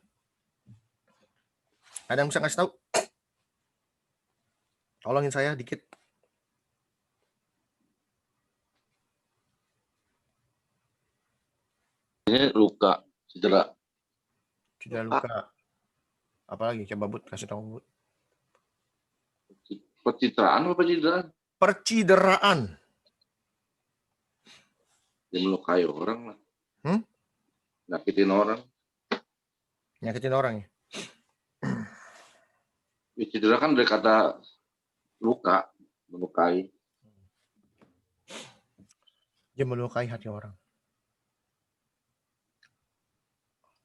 Ada yang bisa kasih tahu? Tolongin saya dikit.
Ini luka, cedera.
Cedera luka. Apalagi? Coba Bud, kasih tahu Bud.
Pencitraan apa pencitraan?
Percideraan.
Dia melukai orang lah. Nyakitin orang.
Nyakitin orang ya?
Cedera kan dari kata luka, melukai.
Dia melukai hati orang.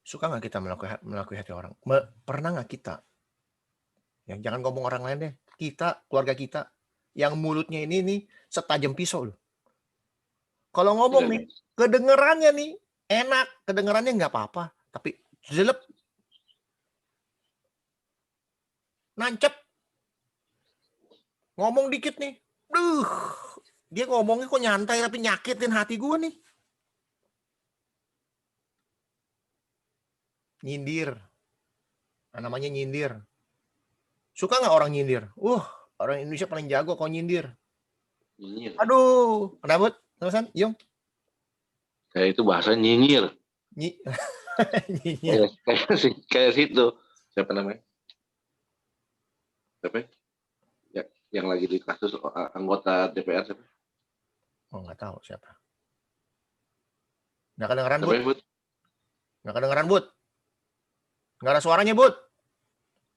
Suka nggak kita melukai hati orang? Pernah nggak kita? Ya, jangan ngomong orang lain deh. Kita, keluarga kita, yang mulutnya ini nih setajam pisau loh. Kalau ngomong nih, kedengerannya nih enak, kedengerannya nggak apa-apa, tapi jelek, nancep, ngomong dikit nih, dia ngomongnya kok nyantai tapi nyakitin hati gue nih. Nyindir, namanya nyindir. Suka nggak orang nyindir? Orang Indonesia paling jago kalau nyindir.
Nyinyir.
Aduh, kenapa? Terusan, Yung?
Kayak itu bahasa nyinyir.
Nyinyir.
Kayak situ. Siapa namanya? Siapa? Ya, yang lagi di kasus anggota DPR siapa?
Oh, nggak tahu siapa. Nggak kedengeran, Bud. Nggak kedengeran, Bud. Nggak ada suaranya, Bud.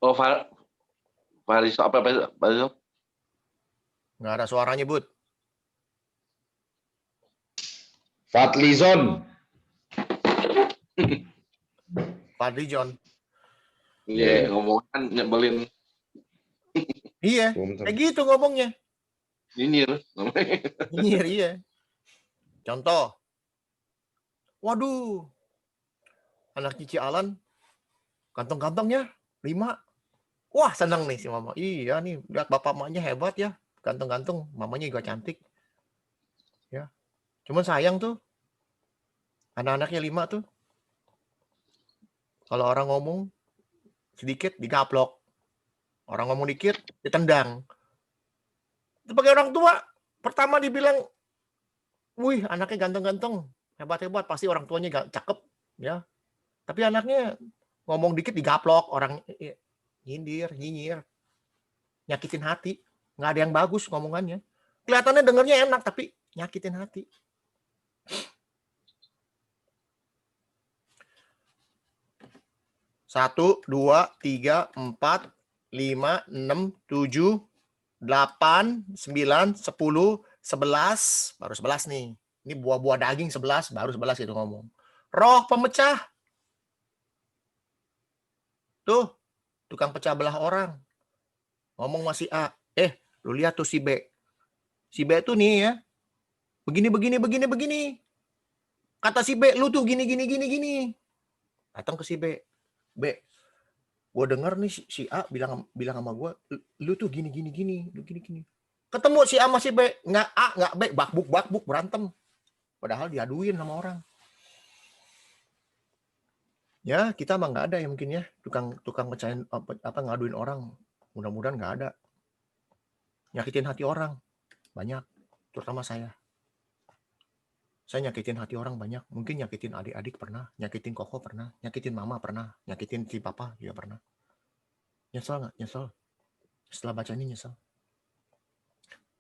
Oh, Faris apa?
Nggak ada suaranya, Bud.
Fadlizon.
Fadlizon.
Iya, ngomong kan nyebelin.
Iya, kayak gitu ngomongnya.
Nyinyir.
Nyinyir, iya. Contoh. Waduh. Anak Cici Alan ganteng-gantengnya 5. Wah, senang nih si mama. Iya nih, lihat bapak mamanya hebat ya. Ganteng-ganteng, mamanya juga cantik. Ya. Cuman sayang tuh. Anak-anaknya 5 tuh. Kalau orang ngomong sedikit digaplok. Orang ngomong dikit ditendang. Sebagai orang tua, pertama dibilang, "Wih, anaknya ganteng-ganteng, hebat-hebat, pasti orang tuanya gak cakep." Ya. Tapi anaknya ngomong dikit digaplok, orang nyindir, nyinyir. Nyakitin hati. Nggak ada yang bagus ngomongannya. Kelihatannya dengernya enak, tapi nyakitin hati. 1, 2, 3, 4, 5, 6, 7, 8, 9, 10, 11. Baru 11 nih. Ini buah-buah daging 11, baru 11 itu ngomong. Roh pemecah. Tuh, tukang pecah belah orang. Ngomong masih A. Lu lihat tuh si B. Si B tuh nih ya. Begini. Kata si B, lu tuh gini. Datang ke si B. B, gue denger nih si A bilang sama gue, lu tuh gini. Ketemu si A sama si B, nggak A, nggak B, bakbuk berantem. Padahal diaduin sama orang. Ya, kita mah nggak ada ya mungkin ya, tukang pecahin apa ngaduin orang. Mudah-mudahan nggak ada. Nyakitin hati orang banyak, terutama saya. Saya nyakitin hati orang banyak. Mungkin nyakitin adik-adik pernah, nyakitin koko pernah, nyakitin mama pernah, nyakitin si papa juga pernah. Nyesel nggak? Nyesel. Setelah baca ini nyesel.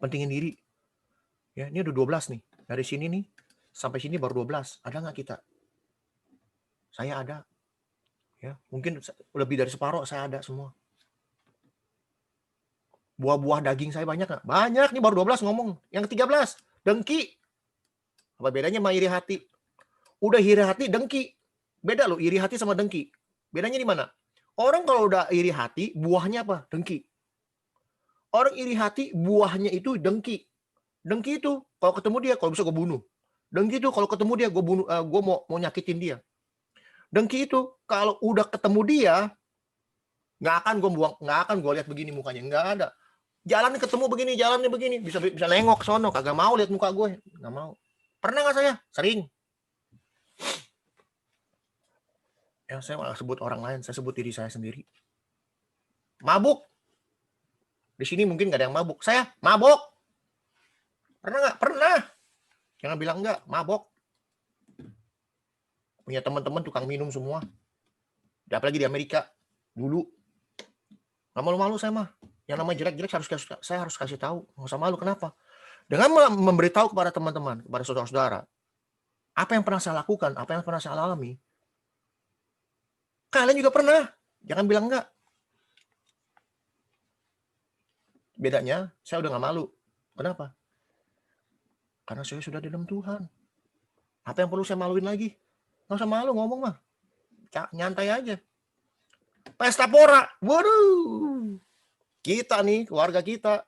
Pentingin diri. Ya, ini udah 12 nih. Dari sini nih sampai sini baru 12. Ada nggak kita? Saya ada. Ya, mungkin lebih dari separuh saya ada semua. Buah-buah daging saya banyak nggak? Banyak, nih baru 12 ngomong. Yang ke-13, dengki. Apa bedanya sama iri hati? Udah iri hati, dengki. Beda loh, iri hati sama dengki. Bedanya di mana? Orang kalau udah iri hati, buahnya apa? Dengki. Orang iri hati, buahnya itu dengki. Dengki itu, kalau ketemu dia, kalau bisa gue bunuh. Dengki itu, kalau ketemu dia, gue mau nyakitin dia. Dengki itu, kalau udah ketemu dia, nggak akan gue lihat begini mukanya, nggak ada. Jalannya ketemu begini, jalannya begini, bisa nengok sono, kagak mau lihat muka gue, nggak mau. Pernah nggak saya? Sering. Ya, saya malah sebut orang lain, saya sebut diri saya sendiri. Mabuk. Di sini mungkin nggak ada yang mabuk. Saya mabuk. Pernah nggak? Pernah. Jangan bilang enggak, mabok. Punya teman-teman tukang minum semua. Apalagi di Amerika. Dulu. Nggak malu-malu saya mah. Yang namanya jelek-jelek saya harus kasih tahu. Nggak usah malu. Kenapa? Dengan memberitahu kepada teman-teman, kepada saudara-saudara, apa yang pernah saya lakukan, apa yang pernah saya alami, Kalian juga pernah. Jangan bilang enggak. Bedanya, saya udah gak malu. Kenapa? Karena saya sudah di dalam Tuhan. Apa yang perlu saya maluin lagi? Gak usah malu ngomong mah. Nyantai aja. Pesta pora. Waduh. Kita nih, keluarga kita.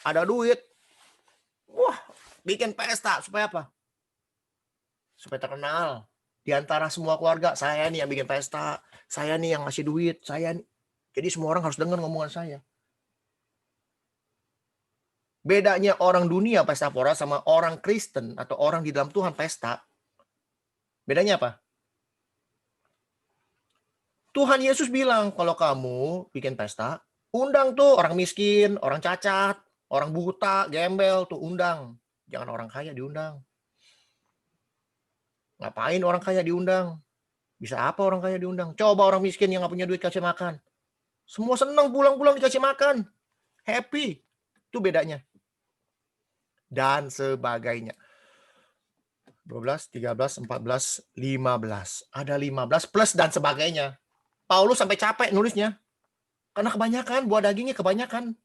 Ada duit. Wah, bikin pesta. Supaya apa? Supaya terkenal. Di antara semua keluarga, saya nih yang bikin pesta. Saya nih yang ngasih duit. Saya nih. Jadi semua orang harus dengar ngomongan saya. Bedanya orang dunia pesta pora sama orang Kristen atau orang di dalam Tuhan pesta. Bedanya apa? Tuhan Yesus bilang, kalau kamu bikin pesta, undang tuh orang miskin, orang cacat, orang buta, gembel, tuh undang. Jangan orang kaya diundang. Ngapain orang kaya diundang? Bisa apa orang kaya diundang? Coba orang miskin yang gak punya duit kasih makan. Semua senang pulang-pulang dikasih makan. Happy. Itu bedanya. Dan sebagainya. 12, 13, 14, 15. Ada 15 plus dan sebagainya. Paulus sampai capek nulisnya. Karena kebanyakan, buah dagingnya kebanyakan.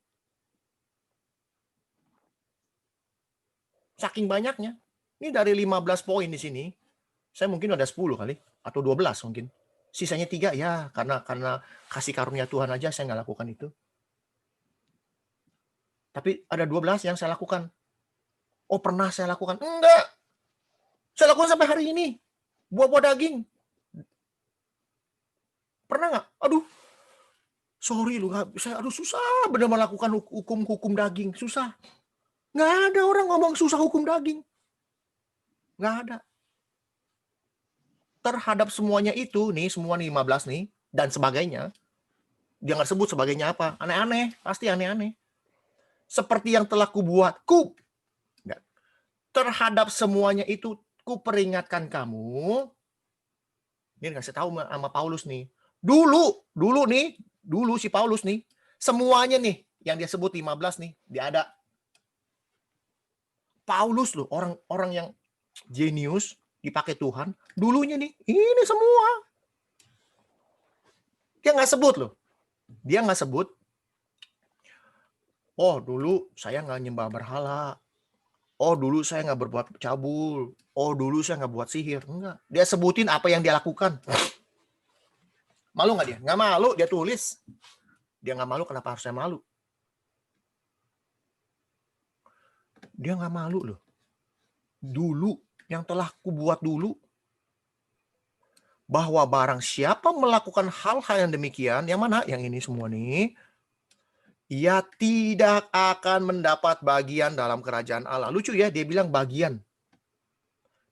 Saking banyaknya. Ini dari 15 poin di sini. Saya mungkin ada 10 kali. Atau 12 mungkin. Sisanya 3 ya. Karena kasih karunia Tuhan aja saya nggak lakukan itu. Tapi ada 12 yang saya lakukan. Oh pernah saya lakukan? Enggak. Saya lakukan sampai hari ini. Buah-buah daging. Pernah nggak? Aduh. Sorry lu. Aduh susah benar melakukan hukum daging. Susah. Nggak ada orang ngomong susah hukum daging. Nggak ada. Terhadap semuanya itu nih, semua nih 15 nih, dan sebagainya. Dia nggak sebut sebagainya apa. Aneh-aneh. Pasti aneh-aneh. Seperti yang telah kubuat. Terhadap semuanya itu, ku peringatkan kamu. Ini kasih tahu sama Paulus nih. Dulu si Paulus nih. Semuanya nih, yang dia sebut 15 nih, dia ada. Paulus loh, orang yang jenius, dipakai Tuhan, dulunya nih, ini semua. Dia nggak sebut loh. Dia nggak sebut, oh dulu saya nggak nyembah berhala. Oh dulu saya nggak berbuat cabul. Oh dulu saya nggak buat sihir. Enggak. Dia sebutin apa yang dia lakukan. Malu nggak dia? Nggak malu, dia tulis. Dia nggak malu, kenapa harus saya malu? Dia nggak malu loh. Dulu, yang telah kubuat dulu, bahwa barang siapa melakukan hal-hal yang demikian, yang mana? Yang ini semua nih, ia tidak akan mendapat bagian dalam kerajaan Allah. Lucu ya, dia bilang bagian.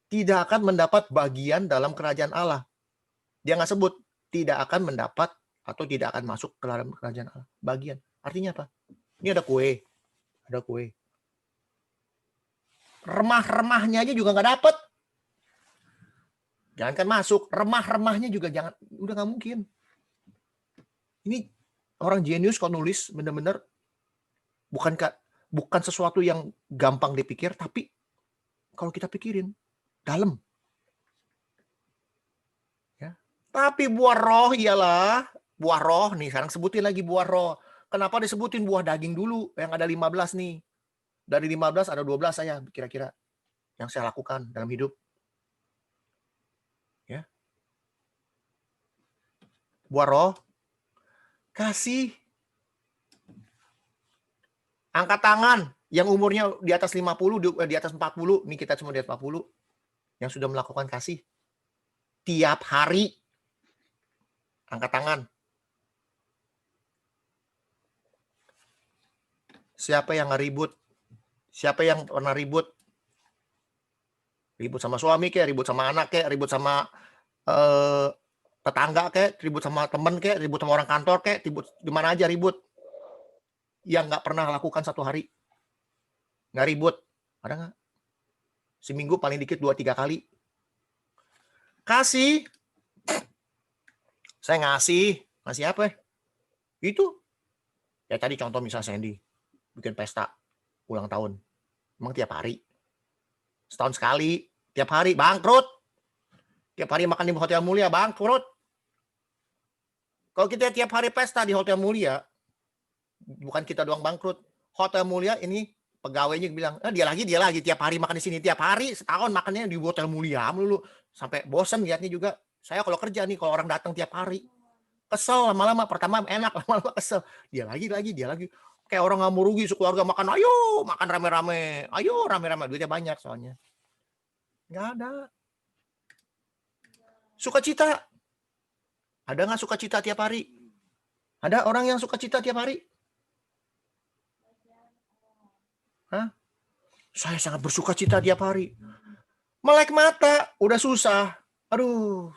Tidak akan mendapat bagian dalam kerajaan Allah. Dia nggak sebut, tidak akan mendapat atau tidak akan masuk ke dalam kerajaan Allah. Bagian. Artinya apa? Ini ada kue. Ada kue. Remah-remahnya aja juga nggak dapat. Jangan kan masuk, remah-remahnya juga jangan, udah nggak mungkin. Ini orang jenius kalau nulis benar-benar bukan sesuatu yang gampang dipikir, tapi kalau kita pikirin dalam. Ya. Tapi buah roh ialah buah roh nih, sekarang sebutin lagi buah roh. Kenapa disebutin buah daging dulu yang ada 15 nih? Dari 15 ada 12 saya kira-kira yang saya lakukan dalam hidup. Ya. Buah roh, kasih. Angkat tangan yang umurnya di atas 50, di atas 40, nih kita semua di atas 40 yang sudah melakukan kasih. Tiap hari angkat tangan. Siapa yang nggak ribut? Siapa yang pernah ribut? Ribut sama suami kek, ribut sama anak kek, ribut sama tetangga kek, ribut sama temen kek, ribut sama orang kantor kek, ribut di mana aja ribut. Yang nggak pernah lakukan satu hari. Nggak ribut. Ada nggak? Seminggu paling dikit 2-3 kali. Kasih. Saya ngasih. Ngasih apa ya? Itu. Ya tadi contoh misal Sandy. Bikin pesta. Ulang tahun. Emang tiap hari? Setahun sekali. Tiap hari bangkrut. Tiap hari makan di Hotel Mulia bangkrut. Kalau kita tiap hari pesta di Hotel Mulia, bukan kita doang bangkrut. Hotel Mulia ini pegawainya bilang, dia lagi tiap hari makan di sini, tiap hari setahun makannya di Hotel Mulia melulu, sampai bosan lihatnya juga. Saya kalau kerja nih, kalau orang datang tiap hari, kesel lama-lama. Pertama enak, lama-lama kesel. Dia lagi. Kayak orang nggak mau rugi, sekeluarga makan, ayo makan rame-rame, ayo rame-rame, duitnya banyak soalnya. Nggak ada. Sukacita. Ada nggak sukacita tiap hari? Ada orang yang sukacita tiap hari? Hah? Saya sangat bersukacita tiap hari. Melek mata, udah susah. Aduh.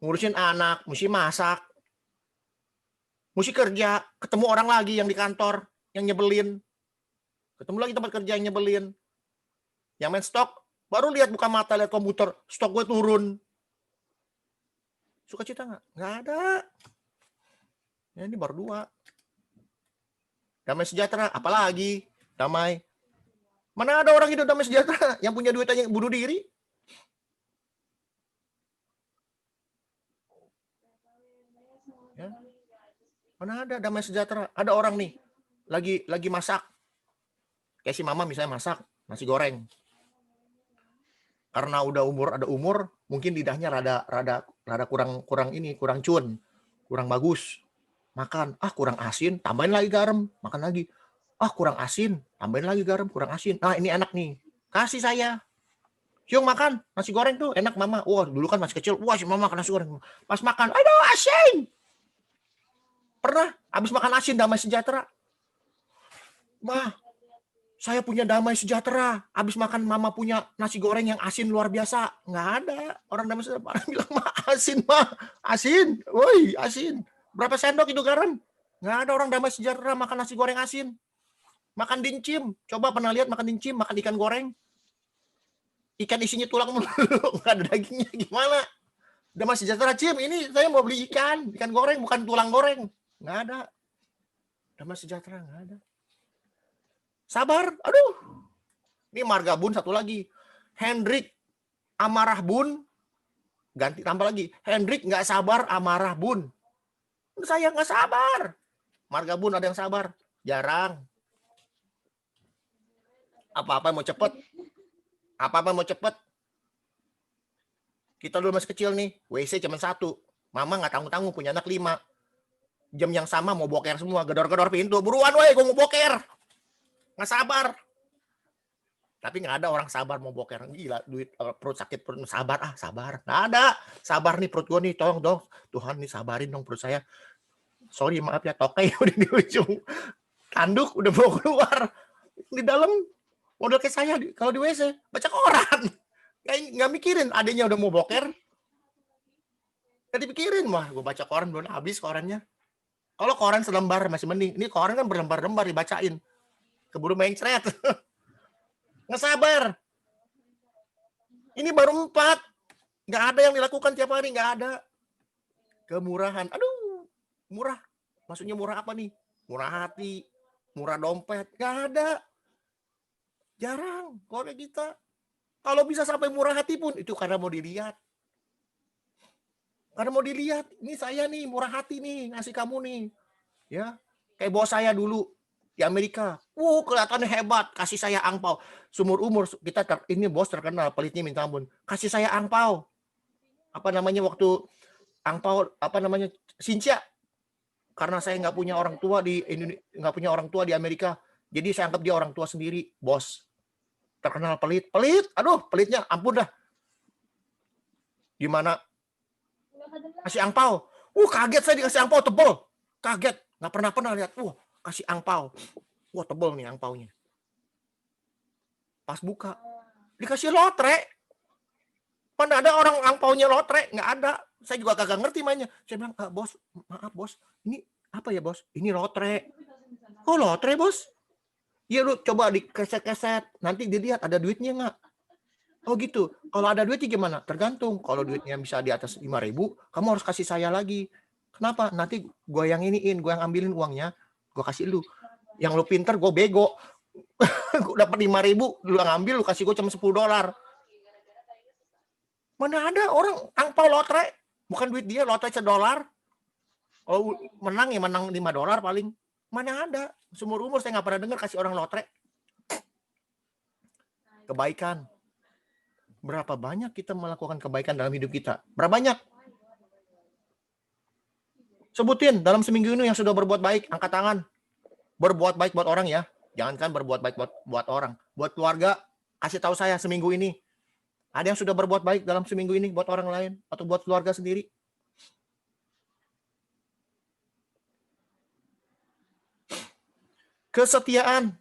Ngurusin anak, mesti masak. Mesti kerja, ketemu orang lagi yang di kantor, yang nyebelin. Ketemu lagi tempat kerja yang nyebelin. Yang main stok, baru lihat buka mata, lihat komputer, stok gue turun. Sukacita nggak? Nggak ada. Ya, ini baru 2. Damai sejahtera, apalagi damai. Mana ada orang hidup damai sejahtera yang punya duit aja bunuh diri? Ya. Mana ada damai sejahtera? Ada orang nih lagi masak. Kayak si mama misalnya masak nasi goreng. Karena udah ada umur, mungkin lidahnya rada kurang cun, kurang bagus. Makan, kurang asin, tambahin lagi garam, makan lagi. Kurang asin, tambahin lagi garam, kurang asin. Ini enak nih. Kasih saya. Hyung makan nasi goreng tuh enak mama. Wah, dulu kan masih kecil. Wah, si mama makan nasi goreng. Pas makan, aduh asin. Pernah habis makan asin damai sejahtera. Mah, saya punya damai sejahtera. Habis makan mama punya nasi goreng yang asin luar biasa. Nggak ada. Orang damai sejahtera bilang, mah asin. Woi, asin. Berapa sendok itu garam? Nggak ada orang damai sejahtera makan nasi goreng asin. Makan dincim. Coba pernah lihat makan dincim, makan ikan goreng? Ikan isinya tulang mulu. Nggak ada dagingnya. Gimana? Damai sejahtera, Cim. Ini saya mau beli ikan goreng, bukan tulang goreng. Nggak ada. Damai sejahtera, nggak ada. Sabar, aduh. Ini Marga Bun satu lagi. Hendrik amarah Bun. Ganti tambah lagi. Hendrik nggak sabar amarah Bun. Saya nggak sabar. Marga Bun ada yang sabar? Jarang. Apa-apa mau cepet. Apa-apa mau cepet. Kita dulu masih kecil nih. WC cuma 1. Mama nggak tanggung-tanggung punya anak 5. Jam yang sama mau boker semua. Gedor-gedor pintu. Buruan woi, gue mau boker. Nggak sabar. Tapi nggak ada orang sabar mau boker. Gila, duit perut sakit, perut sabar. Sabar. Nggak ada. Sabar nih perut gue nih, tolong dong. Tuhan nih sabarin dong perut saya. Sorry, maaf ya, tokai udah di ujung tanduk, udah mau keluar. Di dalam, model kayak saya, kalau di WC, baca koran. Nggak mikirin, adanya udah mau boker. Nggak dipikirin, wah gue baca koran, belum habis korannya. Kalau koran selembar masih mending. Ini koran kan berlembar-lembar dibacain. Keburu mencret. Nggak sabar. Ini baru 4. Nggak ada yang dilakukan tiap hari. Nggak ada. Kemurahan. Aduh. Murah. Maksudnya murah apa nih? Murah hati. Murah dompet. Nggak ada. Jarang. Keluarga kita. Kalau bisa sampai murah hati pun. Itu karena mau dilihat. Karena mau dilihat. Ini saya nih. Murah hati nih. Ngasih kamu nih. Ya. Kayak bos saya dulu. Di Amerika, kelihatannya hebat, kasih saya angpau. Sumur umur kita ini bos terkenal, pelitnya minta ampun. Kasih saya angpau. Apa namanya waktu angpau Sincia. Karena saya nggak punya orang tua di Indonesia, nggak punya orang tua di Amerika, jadi saya anggap dia orang tua sendiri, bos. Terkenal pelit. Aduh, pelitnya ampun dah. Gimana? Kasih angpau. Kaget saya dikasih angpau tebel. Kaget, nggak pernah lihat. Kasih angpau. Wah, tebel nih angpaunya. Pas buka, dikasih lotre. Mana ada orang angpaunya lotre? Nggak ada. Saya juga kagak ngerti mainnya. Saya bilang, bos, maaf bos. Ini apa ya bos? Ini lotre. Oh, lotre bos? Iya, lu coba dikeset-keset. Nanti dilihat ada duitnya nggak? Oh gitu. Kalau ada duitnya gimana? Tergantung. Kalau duitnya bisa di atas 5.000, kamu harus kasih saya lagi. Kenapa? Nanti gue yang iniin, gue yang ambilin uangnya. Gue kasih lu. Yang lu pinter, gue bego. Gue dapat 5.000, lu ngambil, lu kasih gue cuma $10. Mana ada orang angpau lotre, bukan duit dia, lotre $1. Oh, menang ya menang $5 paling. Mana ada. Seumur umur saya nggak pernah dengar kasih orang lotre. Kebaikan. Berapa banyak kita melakukan kebaikan dalam hidup kita? Berapa banyak? Sebutin dalam seminggu ini yang sudah berbuat baik, angkat tangan. Berbuat baik buat orang ya. Jangankan berbuat baik buat orang. Buat keluarga, kasih tahu saya seminggu ini. Ada yang sudah berbuat baik dalam seminggu ini buat orang lain atau buat keluarga sendiri? Kesetiaan.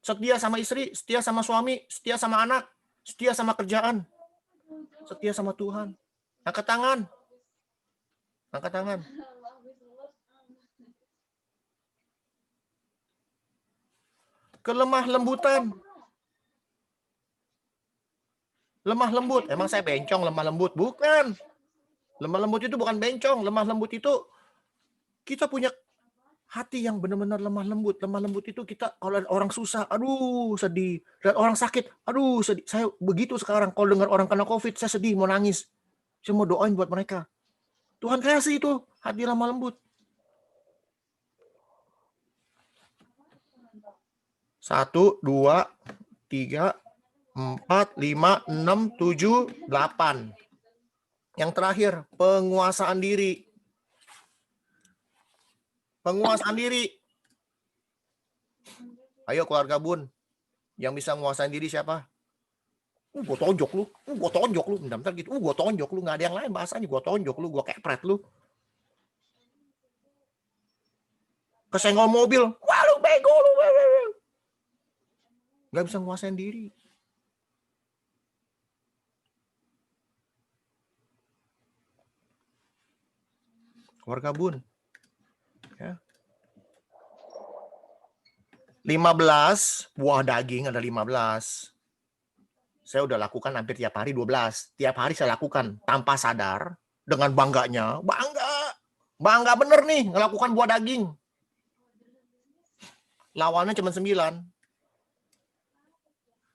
Setia sama istri, setia sama suami, setia sama anak, setia sama kerjaan, setia sama Tuhan. Angkat tangan. Angkat tangan. Kelemah lembutan. Lemah lembut. Emang saya bencong lemah lembut? Bukan. Lemah lembut itu bukan bencong. Lemah lembut itu kita punya hati yang benar-benar lemah lembut. Lemah lembut itu kita kalau ada orang susah, aduh sedih. Dan orang sakit, aduh sedih. Saya begitu sekarang kalau dengar orang kena COVID, saya sedih, mau nangis. Saya mau doain buat mereka. Tuhan kasih itu hati lemah lembut. 1, 2, 3, 4, 5, 6, 7, 8. Yang terakhir, penguasaan diri. Penguasaan diri. Ayo keluarga Bun. Yang bisa menguasai diri siapa? Gue tonjok lu. Gue tonjok lu. Bentar gitu. Gue tonjok lu. Nggak ada yang lain bahasanya. Gue tonjok lu. Gue kepret lu. Kesenggol mobil. Wah lu bego lu. Nggak bisa menguasai diri. Keluarga Bun. Ya. 15 buah daging ada 15. Saya udah lakukan hampir tiap hari 12. Tiap hari saya lakukan tanpa sadar dengan bangganya. Bangga bener nih ngelakukan buah daging. Lawannya cuma 9.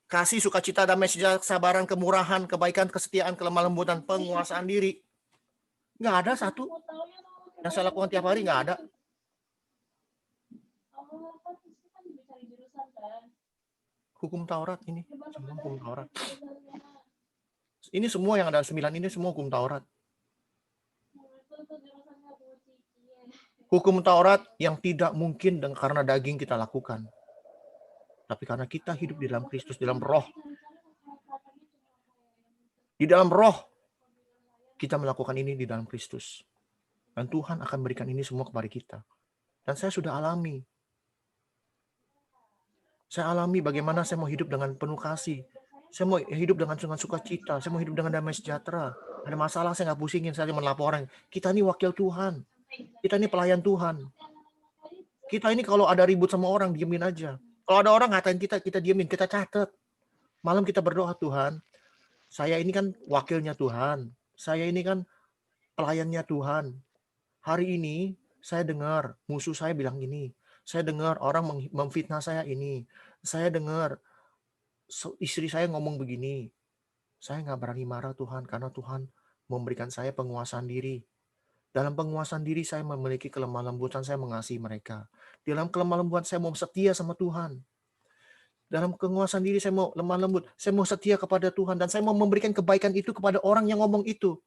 Kasih, sukacita, damai, sejahtera, kesabaran, kemurahan, kebaikan, kesetiaan, kelemah lembutan, penguasaan diri. Nggak ada satu yang saya lakukan tiap hari, nggak ada. Hukum Taurat ini, semua hukum Taurat. Ini semua yang ada 9 ini semua hukum Taurat. Hukum Taurat yang tidak mungkin dan karena daging kita lakukan. Tapi karena kita hidup di dalam Kristus, di dalam roh. Di dalam roh, kita melakukan ini di dalam Kristus. Dan Tuhan akan berikan ini semua kepada kita. Dan saya sudah alami. Saya alami bagaimana saya mau hidup dengan penuh kasih. Saya mau hidup dengan sukacita. Saya mau hidup dengan damai sejahtera. Ada masalah saya nggak pusingin. Saya cuma laporan. Kita ini wakil Tuhan. Kita ini pelayan Tuhan. Kita ini kalau ada ribut sama orang, diemin aja. Kalau ada orang ngatain kita, kita diemin. Kita catat. Malam kita berdoa, Tuhan. Saya ini kan wakilnya Tuhan. Saya ini kan pelayannya Tuhan. Hari ini saya dengar musuh saya bilang ini. Saya dengar orang memfitnah saya ini. Saya dengar istri saya ngomong begini. Saya nggak berani marah Tuhan karena Tuhan memberikan saya penguasaan diri. Dalam penguasaan diri saya memiliki kelemah lembutan, saya mengasihi mereka. Dalam kelemah lembutan saya mau setia sama Tuhan. Dalam penguasaan diri saya mau lemah lembut, saya mau setia kepada Tuhan dan saya mau memberikan kebaikan itu kepada orang yang ngomong itu.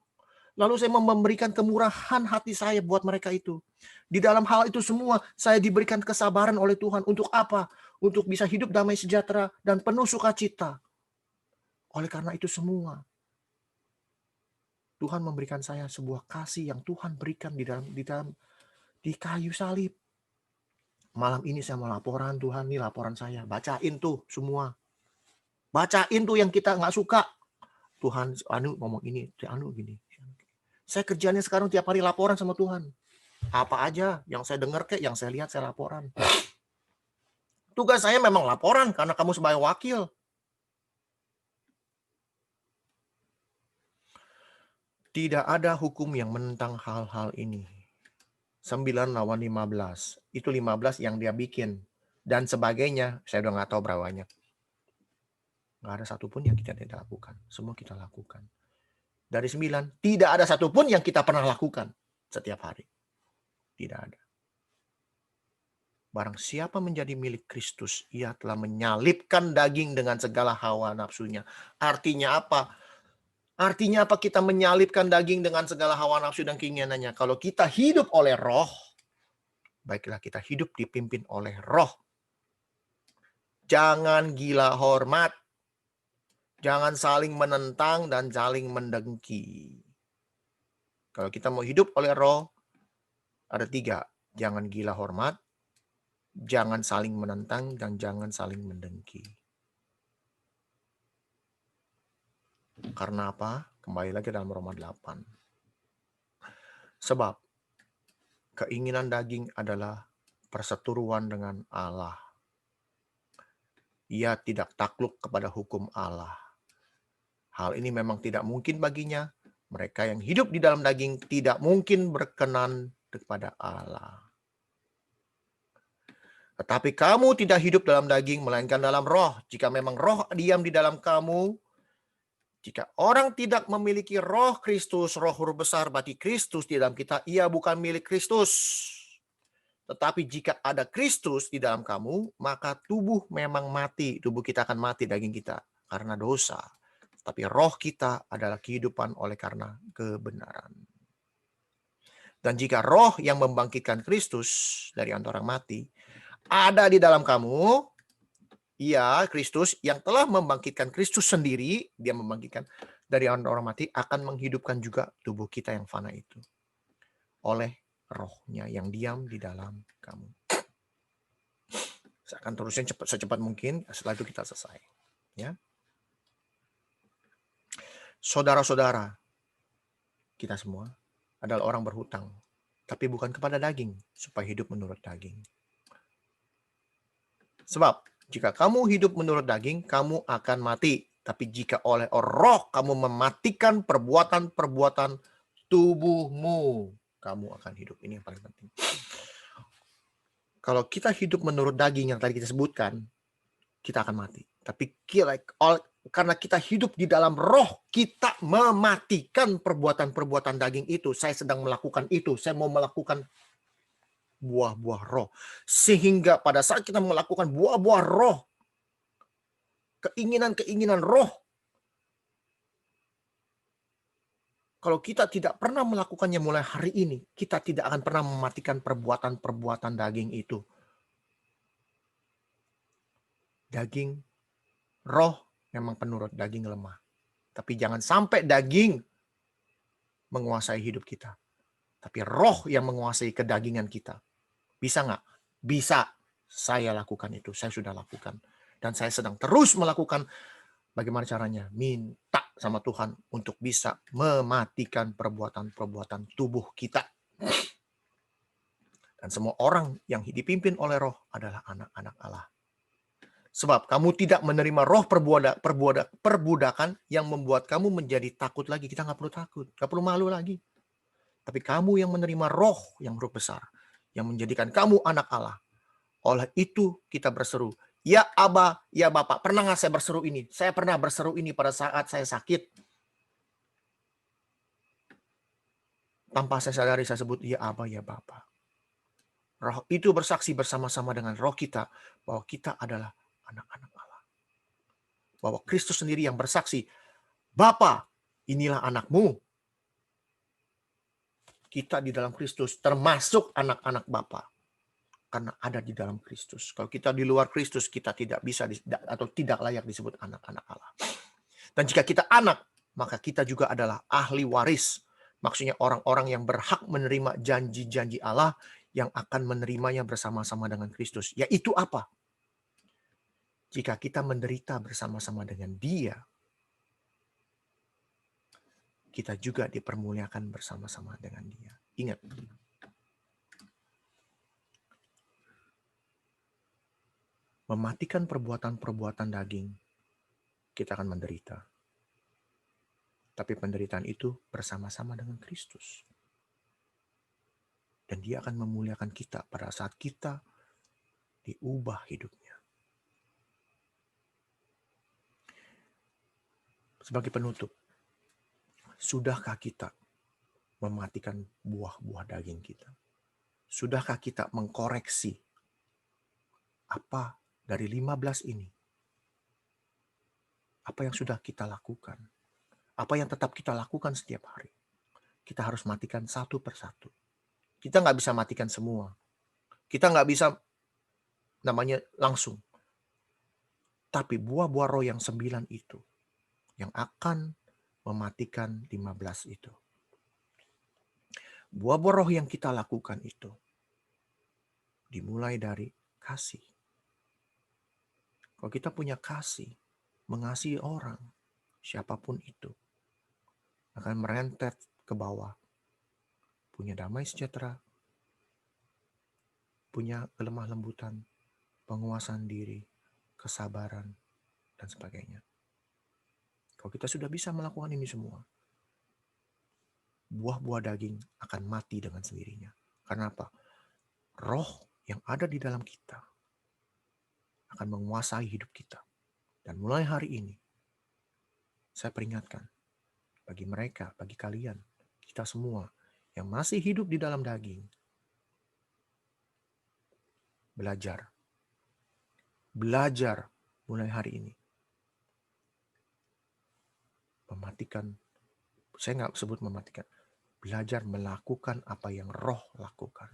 Lalu saya memberikan kemurahan hati saya buat mereka itu. Di dalam hal itu semua, saya diberikan kesabaran oleh Tuhan. Untuk apa? Untuk bisa hidup damai sejahtera dan penuh sukacita. Oleh karena itu semua, Tuhan memberikan saya sebuah kasih yang Tuhan berikan di kayu salib. Malam ini saya mau laporan, Tuhan, ini laporan saya. Bacain tuh semua. Bacain tuh yang kita nggak suka. Tuhan, Anu ngomong ini, Anu gini. Saya kerjanya sekarang tiap hari laporan sama Tuhan. Apa aja yang saya dengar yang saya lihat saya laporan. Tugas saya memang laporan karena kamu sebagai wakil. Tidak ada hukum yang menentang hal-hal ini. 9 lawan 15. Itu 15 yang dia bikin. Dan sebagainya, saya udah nggak tahu berapa banyak. Nggak ada satupun yang kita tidak lakukan. Semua kita lakukan. Dari 9, tidak ada satupun yang kita pernah lakukan. setiap hari. Tidak ada. Barang siapa menjadi milik Kristus, ia telah menyalibkan daging dengan segala hawa nafsunya. Artinya apa? Artinya apa kita menyalibkan daging dengan segala hawa nafsu dan keinginannya? Kalau kita hidup oleh roh, baiklah kita hidup dipimpin oleh roh. Jangan gila hormat. Jangan saling menentang dan saling mendengki. Kalau kita mau hidup oleh roh, ada 3. Jangan gila hormat, jangan saling menentang, dan jangan saling mendengki. Karena apa? Kembali lagi dalam Roma 8. Sebab keinginan daging adalah perseteruan dengan Allah. Ia tidak takluk kepada hukum Allah. Hal ini memang tidak mungkin baginya. Mereka yang hidup di dalam daging tidak mungkin berkenan kepada Allah. Tetapi kamu tidak hidup dalam daging, melainkan dalam roh. Jika memang roh diam di dalam kamu, jika orang tidak memiliki roh Kristus, roh huruf besar, berarti Kristus di dalam kita, ia bukan milik Kristus. Tetapi jika ada Kristus di dalam kamu, maka tubuh memang mati. Tubuh kita akan mati, daging kita, karena dosa. Tapi roh kita adalah kehidupan oleh karena kebenaran. Dan jika roh yang membangkitkan Kristus dari antara orang mati ada di dalam kamu, ia, Kristus, yang telah membangkitkan Kristus sendiri, dia membangkitkan dari orang mati, akan menghidupkan juga tubuh kita yang fana itu. Oleh rohnya yang diam di dalam kamu. Saya akan terusin secepat mungkin, setelah itu kita selesai. Ya. Saudara-saudara, kita semua adalah orang berhutang, tapi bukan kepada daging, supaya hidup menurut daging. Sebab, jika kamu hidup menurut daging, kamu akan mati. Tapi jika oleh roh kamu mematikan perbuatan-perbuatan tubuhmu, kamu akan hidup. Ini yang paling penting. Kalau kita hidup menurut daging yang tadi kita sebutkan, kita akan mati. Tapi karena kita hidup di dalam roh, kita mematikan perbuatan-perbuatan daging itu. Saya sedang melakukan itu. Saya mau melakukan buah-buah roh. Sehingga pada saat kita melakukan buah-buah roh, keinginan-keinginan roh, kalau kita tidak pernah melakukannya mulai hari ini, kita tidak akan pernah mematikan perbuatan-perbuatan daging itu. Daging, roh memang penurut, daging lemah. Tapi jangan sampai daging menguasai hidup kita. Tapi roh yang menguasai kedagingan kita. Bisa nggak? Bisa. Saya lakukan itu. Saya sudah lakukan. Dan saya sedang terus melakukan. Bagaimana caranya? Minta sama Tuhan untuk bisa mematikan perbuatan-perbuatan tubuh kita. Dan semua orang yang dipimpin oleh roh adalah anak-anak Allah. Sebab kamu tidak menerima roh perbudakan yang membuat kamu menjadi takut lagi. Kita nggak perlu takut, nggak perlu malu lagi. Tapi kamu yang menerima roh yang huruf besar, yang menjadikan kamu anak Allah. Oleh itu kita berseru, ya Aba, ya Bapak. Pernah nggak saya berseru ini? Saya pernah berseru ini pada saat saya sakit. Tanpa saya sadari saya sebut, ya Aba, ya Bapak. Roh itu bersaksi bersama-sama dengan roh kita bahwa kita adalah anak-anak Allah. Bahwa Kristus sendiri yang bersaksi, Bapa, inilah anakmu. Kita di dalam Kristus termasuk anak-anak Bapa. Karena ada di dalam Kristus. Kalau kita di luar Kristus, kita tidak bisa atau tidak layak disebut anak-anak Allah. Dan jika kita anak, maka kita juga adalah ahli waris. Maksudnya orang-orang yang berhak menerima janji-janji Allah yang akan menerimanya bersama-sama dengan Kristus. Yaitu apa? Jika kita menderita bersama-sama dengan Dia, kita juga dipermuliakan bersama-sama dengan Dia. Ingat, mematikan perbuatan-perbuatan daging, kita akan menderita. Tapi penderitaan itu bersama-sama dengan Kristus. Dan Dia akan memuliakan kita pada saat kita diubah hidupnya. Sebagai penutup, sudahkah kita mematikan buah-buah daging kita? Sudahkah kita mengkoreksi apa dari 15 ini? Apa yang sudah kita lakukan? Apa yang tetap kita lakukan setiap hari? Kita harus matikan satu persatu. Kita nggak bisa matikan semua. Kita nggak bisa namanya langsung. Tapi buah-buah roh yang 9 itu, yang akan mematikan 15 itu. Buah-buah roh yang kita lakukan itu, dimulai dari kasih. Kalau kita punya kasih, mengasihi orang, siapapun itu, akan merentet ke bawah. Punya damai sejahtera, punya kelemah lembutan, penguasaan diri, kesabaran, dan sebagainya. Kalau kita sudah bisa melakukan ini semua, buah-buah daging akan mati dengan sendirinya. Karena apa? Roh yang ada di dalam kita akan menguasai hidup kita. Dan mulai hari ini, saya peringatkan bagi mereka, bagi kalian, kita semua yang masih hidup di dalam daging, belajar mulai hari ini mematikan, saya nggak sebut mematikan, belajar melakukan apa yang roh lakukan.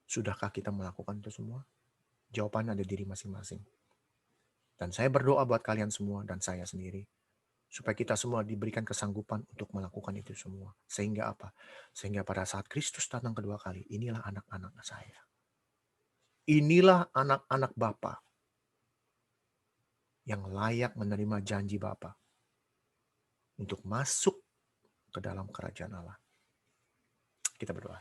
Sudahkah kita melakukan itu semua? Jawabannya ada di diri masing-masing. Dan saya berdoa buat kalian semua dan saya sendiri, supaya kita semua diberikan kesanggupan untuk melakukan itu semua. Sehingga apa? Sehingga pada saat Kristus datang kedua kali, inilah anak-anak saya. Inilah anak-anak Bapa yang layak menerima janji Bapa untuk masuk ke dalam kerajaan Allah. Kita berdoa.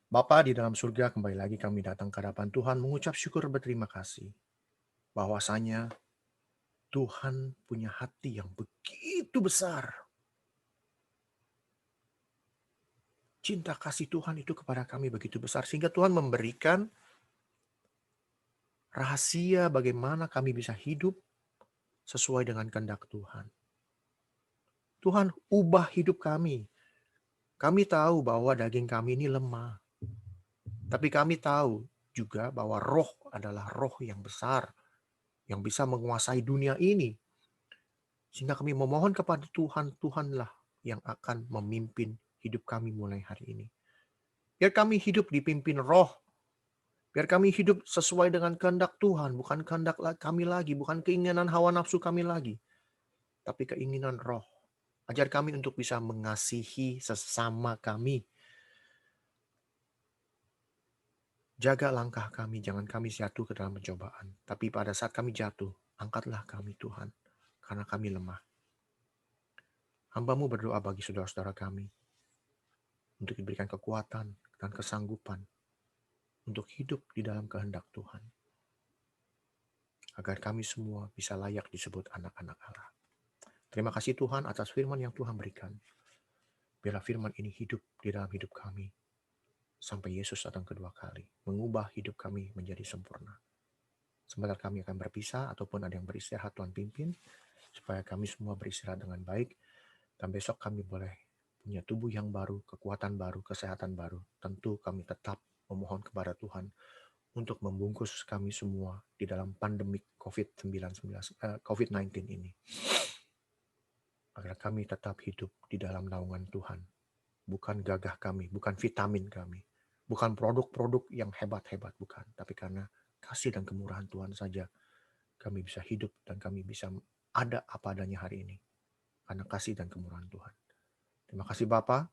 Bapa di dalam surga, kembali lagi kami datang ke hadapan Tuhan mengucap syukur berterima kasih bahwasanya Tuhan punya hati yang begitu besar. Cinta kasih Tuhan itu kepada kami begitu besar sehingga Tuhan memberikan rahasia bagaimana kami bisa hidup sesuai dengan kehendak Tuhan. Tuhan ubah hidup kami. Kami tahu bahwa daging kami ini lemah. Tapi kami tahu juga bahwa roh adalah roh yang besar, yang bisa menguasai dunia ini. Sehingga kami memohon kepada Tuhan, Tuhanlah yang akan memimpin hidup kami mulai hari ini. Biar kami hidup dipimpin roh. Biar kami hidup sesuai dengan kehendak Tuhan, bukan kehendak kami lagi, bukan keinginan hawa nafsu kami lagi. Tapi keinginan roh. Ajar kami untuk bisa mengasihi sesama kami. Jaga langkah kami, jangan kami jatuh ke dalam pencobaan. Tapi pada saat kami jatuh, angkatlah kami Tuhan, karena kami lemah. Hamba-Mu berdoa bagi saudara-saudara kami, untuk diberikan kekuatan dan kesanggupan, untuk hidup di dalam kehendak Tuhan. Agar kami semua bisa layak disebut anak-anak Allah. Terima kasih Tuhan atas firman yang Tuhan berikan. Biarlah firman ini hidup di dalam hidup kami, sampai Yesus datang kedua kali, mengubah hidup kami menjadi sempurna. Sebentar kami akan berpisah ataupun ada yang beristirahat, Tuhan pimpin, supaya kami semua beristirahat dengan baik, dan besok kami boleh punya tubuh yang baru, kekuatan baru, kesehatan baru. Tentu kami tetap memohon kepada Tuhan untuk membungkus kami semua di dalam pandemik COVID-19 ini. Agar kami tetap hidup di dalam naungan Tuhan. Bukan gagah kami, bukan vitamin kami, bukan produk-produk yang hebat-hebat, bukan. Tapi karena kasih dan kemurahan Tuhan saja, kami bisa hidup dan kami bisa ada apa adanya hari ini. Karena kasih dan kemurahan Tuhan. Terima kasih Bapa.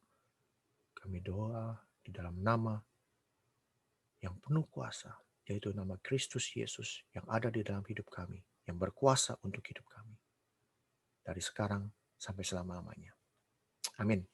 Kami doa di dalam nama yang penuh kuasa, yaitu nama Kristus Yesus yang ada di dalam hidup kami, yang berkuasa untuk hidup kami. Dari sekarang sampai selama-lamanya. Amin.